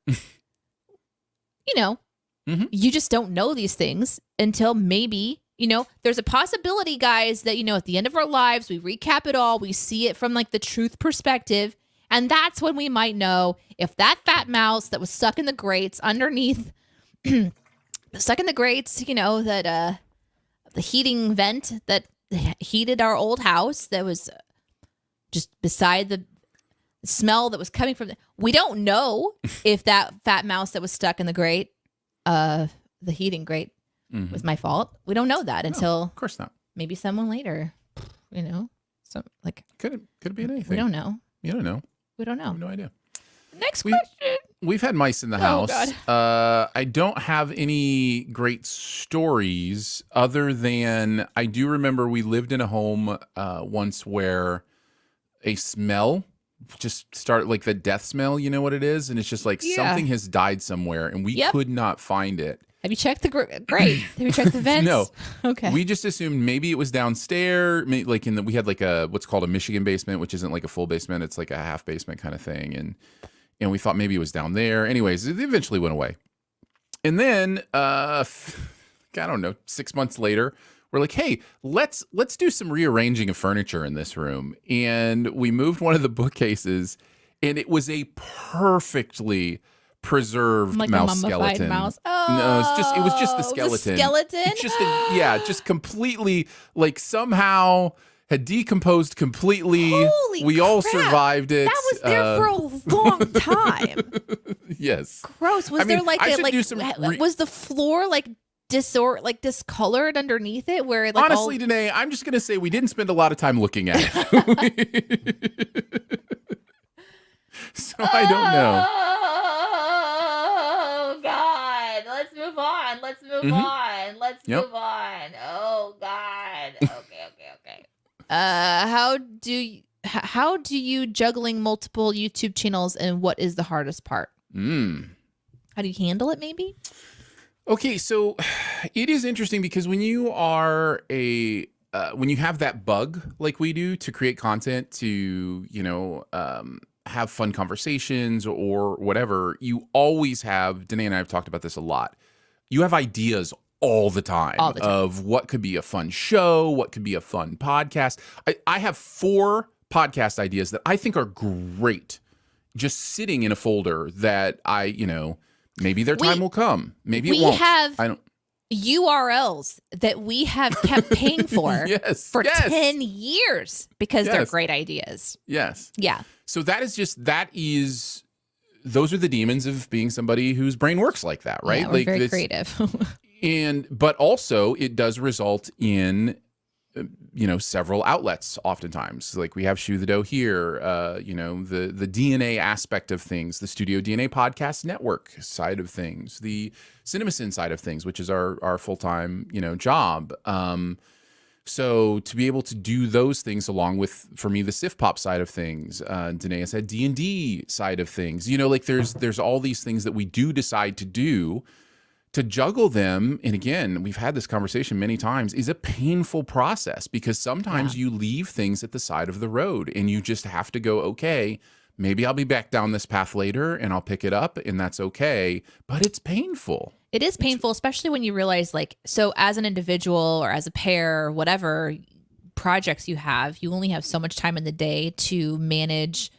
You just don't know these things until maybe, there's a possibility, guys, that, at the end of our lives, we recap it all. We see it from the truth perspective. And that's when we might know if that fat mouse that was stuck in the grates underneath, stuck in the grates, that the heating vent that heated our old house that was just beside the smell that was coming from we don't know if that fat mouse that was stuck in the grate, the heating grate, was my fault. We don't know that until of course not. Maybe someone later, so could be anything. We don't know. You don't know. We don't know. I have no idea. Next question. We've had mice in the house. God. I don't have any great stories other than I do remember we lived in a home once where a smell just started, like the death smell, you know what it is? And it's just like something has died somewhere and we could not find it. Have you checked the grate? Have you checked the vents? No. Okay. We just assumed maybe it was downstairs, like we had like what's called a Michigan basement, which isn't like a full basement. It's like a half basement kind of thing. And we thought maybe it was down there. Anyways, it eventually went away. And then, I don't know, 6 months later, we're like, hey, let's do some rearranging of furniture in this room. And we moved one of the bookcases, and it was a perfectly preserved like mouse a mummified skeleton. mouse. No, it was just the Oh, skeleton. skeleton? It's just just completely like somehow had decomposed completely. Holy we all crap. survived it. That was there for a long time. Yes. Gross. Was I mean, there like I a should do some was the floor like discolored underneath it where like honestly, Danae, I'm just gonna say we didn't spend a lot of time looking at it. So I don't know. Oh God. Let's move on. Let's move on. Let's Yep. move on. Oh God. Okay. How do you juggling multiple YouTube channels, and what is the hardest part? How do you handle it maybe? Okay, so it is interesting because when you are when you have that bug like we do to create content to, have fun conversations or whatever, you always have, Danae and I have talked about this a lot. You have ideas all the time of what could be a fun show, what could be a fun podcast. I have 4 podcast ideas that I think are great just sitting in a folder that maybe their time will come. Maybe it won't. I don't. URLs that we have kept paying for for 10 years because they're great ideas. Yes. Yeah. So those are the demons of being somebody whose brain works like that, right? Yeah, we're very creative. But also it does result in several outlets oftentimes. Like we have Shoe the Dough here, the DNA aspect of things, the Studio DNA podcast network side of things, the CinemaSin side of things, which is our full-time, job. So to be able to do those things along with, for me, the Sif Pop side of things, Danae has had D&D side of things, there's all these things that we do decide to do. To juggle them, and again, we've had this conversation many times, is a painful process because sometimes you leave things at the side of the road and you just have to go, okay, maybe I'll be back down this path later and I'll pick it up and that's okay, but it's painful. It is painful, especially when you realize so as an individual or as a pair, whatever projects you only have so much time in the day to manage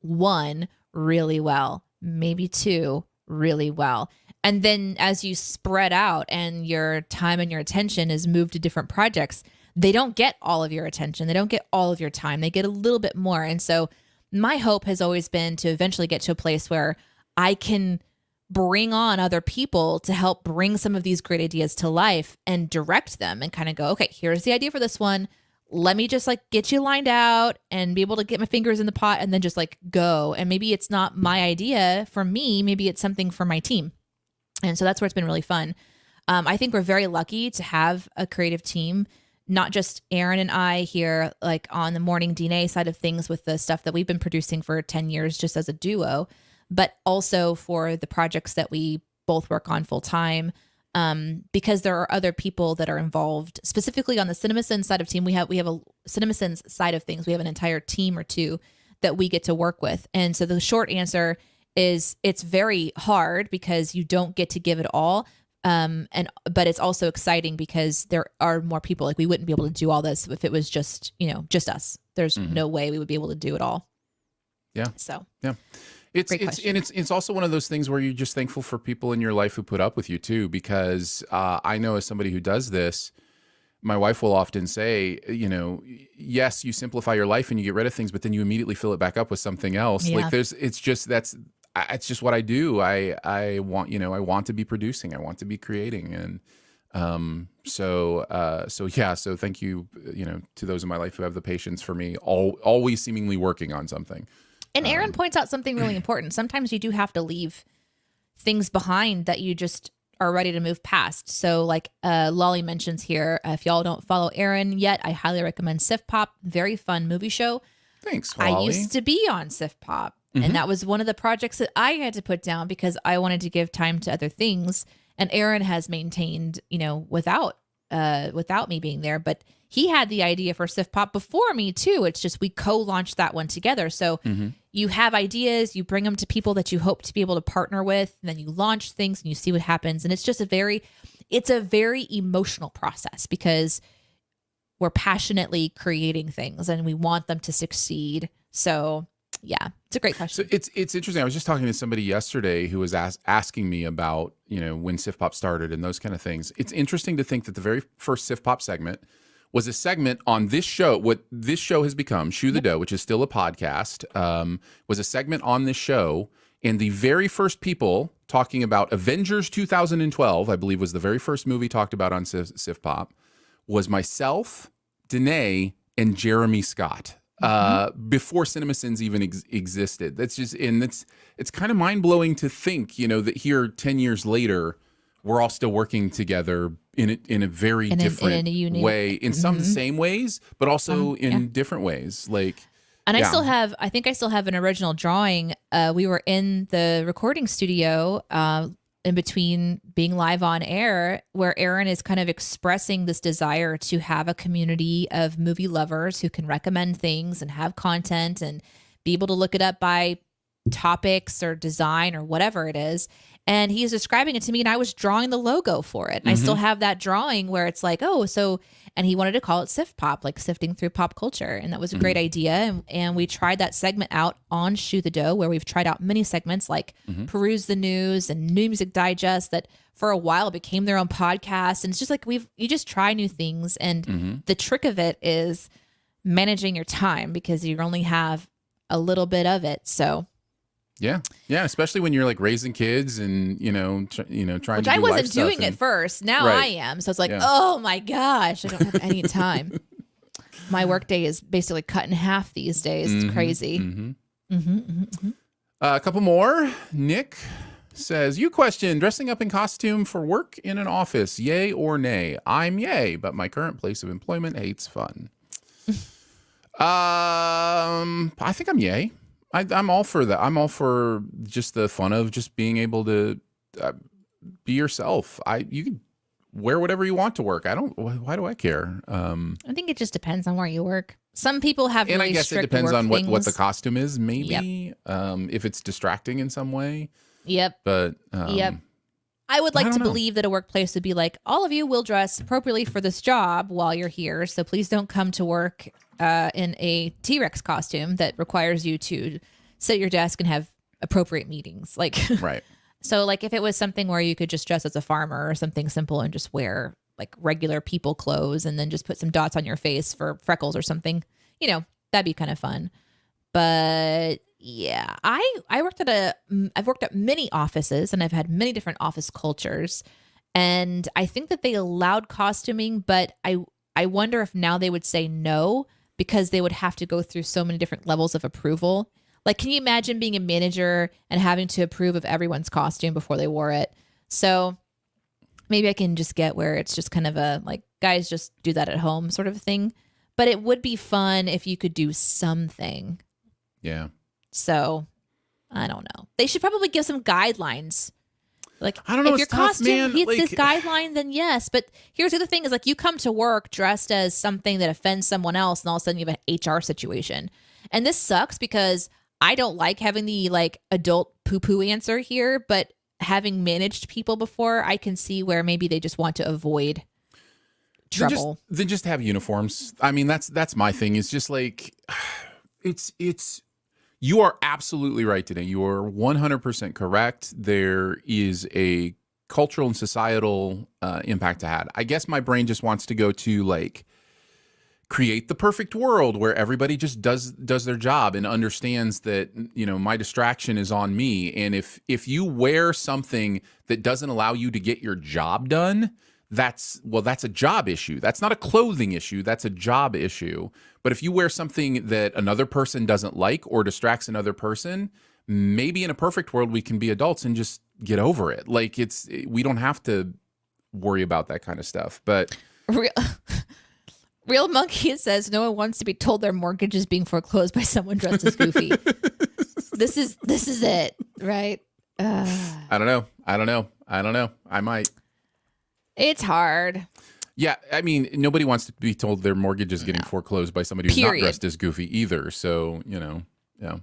1 really well, maybe 2 really well. And then as you spread out and your time and your attention is moved to different projects, they don't get all of your attention. They don't get all of your time. They get a little bit more. And so my hope has always been to eventually get to a place where I can bring on other people to help bring some of these great ideas to life and direct them and kind of go, okay, here's the idea for this one. Let me just get you lined out and be able to get my fingers in the pot and then just go. And maybe it's not my idea for me. Maybe it's something for my team. And so that's where it's been really fun. I think we're very lucky to have a creative team, not just Aaron and I here, on the morningDNA side of things with the stuff that we've been producing for 10 years just as a duo, but also for the projects that we both work on full time. Because there are other people that are involved, specifically on the CinemaSin side of team. We have a CinemaSin's side of things. We have an entire team or 2 that we get to work with. And so the short answer is it's very hard because you don't get to give it all. But it's also exciting because there are more people. We wouldn't be able to do all this if it was just us. There's no way we would be able to do it all. Yeah. So yeah. It's also one of those things where you're just thankful for people in your life who put up with you too, because I know as somebody who does this, my wife will often say, yes, you simplify your life and you get rid of things, but then you immediately fill it back up with something else. Yeah. It's just what I do. I want to be producing. I want to be creating. And so thank you, to those in my life who have the patience for me, always seemingly working on something. And Aaron points out something really important. Sometimes you do have to leave things behind that you just are ready to move past. So Lolly mentions here, if y'all don't follow Aaron yet, I highly recommend Sif Pop. Very fun movie show. Thanks, Lolly. I used to be on Sif Pop. And that was one of the projects that I had to put down because I wanted to give time to other things. And Aaron has maintained, without me being there, but he had the idea for Sif Pop before me too. It's just, we co-launched that one together. So you have ideas, you bring them to people that you hope to be able to partner with, and then you launch things and you see what happens. And it's just a very emotional process because we're passionately creating things and we want them to succeed. So Yeah, it's a great So question. it's interesting. I was just talking to somebody yesterday who was asking me about, when Sif Pop started and those kind of things. It's interesting to think that the very first Sif Pop segment was a segment on this show. What this show has become, Shoe the Yep. Dough, which is still a podcast, was a segment on this show. And the very first people talking about Avengers 2012, I believe, was the very first movie talked about on Sif Pop, was myself, Danae, and Jeremy Scott. Before CinemaSins even existed. That's just, and it's kind of mind blowing to think, that here 10 years later, we're all still working together in a very different in a unique way, in some the same ways, but also in different ways. Like, And yeah. I think I still have an original drawing. We were in the recording studio in between being live on air, where Aaron is kind of expressing this desire to have a community of movie lovers who can recommend things and have content and be able to look it up by topics or design or whatever it is. And he's describing it to me, and I was drawing the logo for it. And I still have that drawing where it's like, and he wanted to call it Sif Pop, like sifting through pop culture. And that was a great idea. And we tried that segment out on Shoe the Dough, where we've tried out many segments like Peruse the News and New Music Digest that for a while became their own podcast. And it's just like you just try new things. And the trick of it is managing your time, because you only have a little bit of it. So Yeah, especially when you're like raising kids and trying which to do I life wasn't stuff doing and, at first. Now Right. I am. So it's like, Yeah. oh my gosh, I don't have any time. My workday is basically cut in half these days. It's crazy. A couple more. Nick says, you question dressing up in costume for work in an office, yay or nay? I'm yay, but my current place of employment hates fun. I think I'm yay. I'm all for that. I'm all for just the fun of just being able to be yourself. You can wear whatever you want to work. Why do I care? I think it just depends on where you work. Some people have And really I guess it strict depends work on what the things. costume is, maybe. If it's distracting in some way. Yep. But Yep. I would like don't to know. believe that a workplace would be like, all of you will dress appropriately for this job while you're here. So please don't come to work in a T-Rex costume that requires you to sit at your desk and have appropriate meetings. Like, right. so like if it was something where you could just dress as a farmer or something simple and just wear like regular people clothes and then just put some dots on your face for freckles or something, that'd be kind of fun. But yeah, I've worked at many offices and I've had many different office cultures, and I think that they allowed costuming, but I wonder if now they would say no, because they would have to go through so many different levels of approval. Like, can you imagine being a manager and having to approve of everyone's costume before they wore it? So maybe I can just get where it's just kind of a like, guys, just do that at home sort of thing. But it would be fun if you could do something. Yeah. So I don't know. They should probably give some guidelines. Like, I don't know, if your it's tough, costume man. hits this Like- guideline, then yes. But here's the other thing is like, you come to work dressed as something that offends someone else, and all of a sudden you have an HR situation. And this sucks because I don't like having the like adult poo-poo answer here, but having managed people before, I can see where maybe they just want to avoid trouble. Then just have uniforms. I mean, that's my thing. It's just like it's you are absolutely right today. You are 100% correct. There is a cultural and societal impact to have. I guess my brain just wants to go to like create the perfect world where everybody just does their job and understands that my distraction is on me. And if you wear something that doesn't allow you to get your job done, that's a job issue. That's not a clothing issue. That's a job issue. But if you wear something that another person doesn't like or distracts another person, maybe in a perfect world we can be adults and just get over it. Like we don't have to worry about that kind of stuff. But Real Monkey says no one wants to be told their mortgage is being foreclosed by someone dressed as Goofy. This is it, right? I don't know. I might. It's hard. Yeah, I mean, nobody wants to be told their mortgage is getting foreclosed by somebody who's not dressed as Goofy either. So, yeah.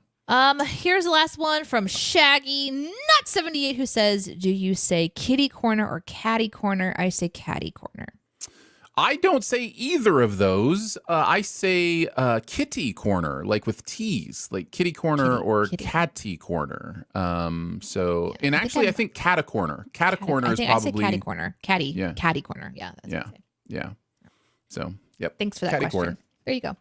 Here's the last one from Shaggy Nut 78, who says, "Do you say kitty corner or catty corner?" I say catty corner. I don't say either of those. I say kitty corner, like with T's, like kitty corner or catty corner. And actually, I think cat a corner. Cat a corner is probably. I say catty corner. Catty. Yeah. Catty corner. Yeah. That's Yeah. Yeah. So, yep. Thanks for that catty question. Corner. There you go.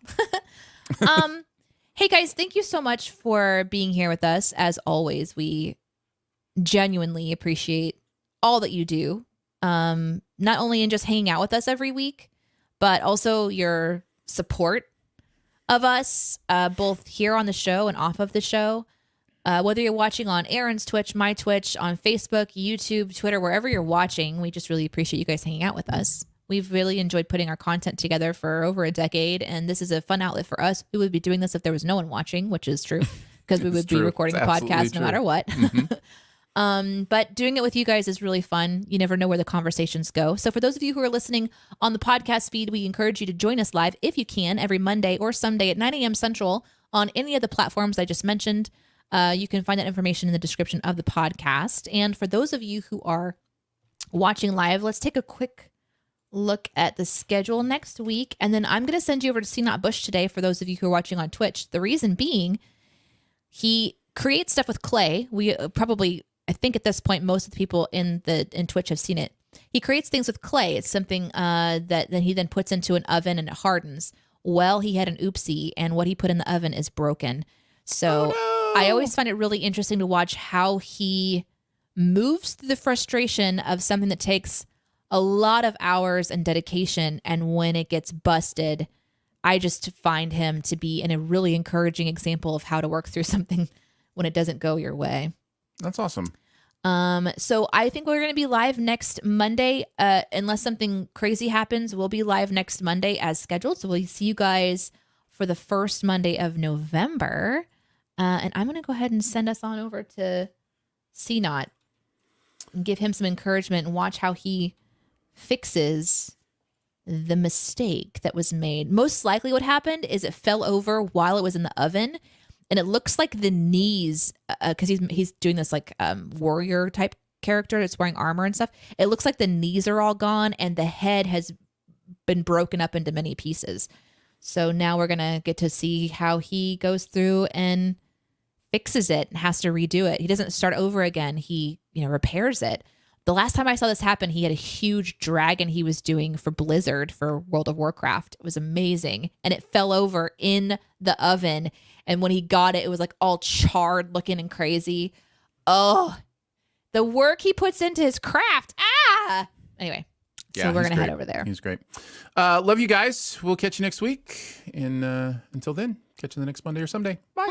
Hey guys, thank you so much for being here with us. As always, we genuinely appreciate all that you do. Not only in just hanging out with us every week, but also your support of us, both here on the show and off of the show. Whether you're watching on Aaron's Twitch, my Twitch, on Facebook, YouTube, Twitter, wherever you're watching, we just really appreciate you guys hanging out with us. We've really enjoyed putting our content together for over a decade, and this is a fun outlet for us. We would be doing this if there was no one watching, which is true, because we would be recording the podcast no matter what. But doing it with you guys is really fun. You never know where the conversations go. So for those of you who are listening on the podcast feed, we encourage you to join us live if you can every Monday or Sunday at 9 a.m. Central on any of the platforms I just mentioned. You can find that information in the description of the podcast. And for those of you who are watching live, let's take a quick look at the schedule next week. And then I'm going to send you over to See Not Bush today for those of you who are watching on Twitch. The reason being, he creates stuff with clay. We probably, I think at this point, most of the people in Twitch have seen it. He creates things with clay. It's something that he then puts into an oven and it hardens. Well, he had an oopsie, and what he put in the oven is broken. So I always find it really interesting to watch how he moves through the frustration of something that takes a lot of hours and dedication. And when it gets busted, I just find him to be a really encouraging example of how to work through something when it doesn't go your way. That's awesome. So I think we're going to be live next Monday. Unless something crazy happens, we'll be live next Monday as scheduled. So we'll see you guys for the first Monday of November. And I'm going to go ahead and send us on over to CNOT and give him some encouragement and watch how he fixes the mistake that was made. Most likely what happened is it fell over while it was in the oven, and it looks like the knees, because he's doing this like warrior type character that's wearing armor and stuff. It looks like the knees are all gone and the head has been broken up into many pieces. So now we're going to get to see how he goes through and fixes it and has to redo it. He doesn't start over again. He, repairs it. The last time I saw this happen, he had a huge dragon he was doing for Blizzard for World of Warcraft. It was amazing. And it fell over in the oven. And when he got it, it was like all charred looking and crazy. Oh, the work he puts into his craft. Anyway, so we're going to head over there. He's great. Love you guys. We'll catch you next week. And until then, catch you the next Monday or someday. Bye.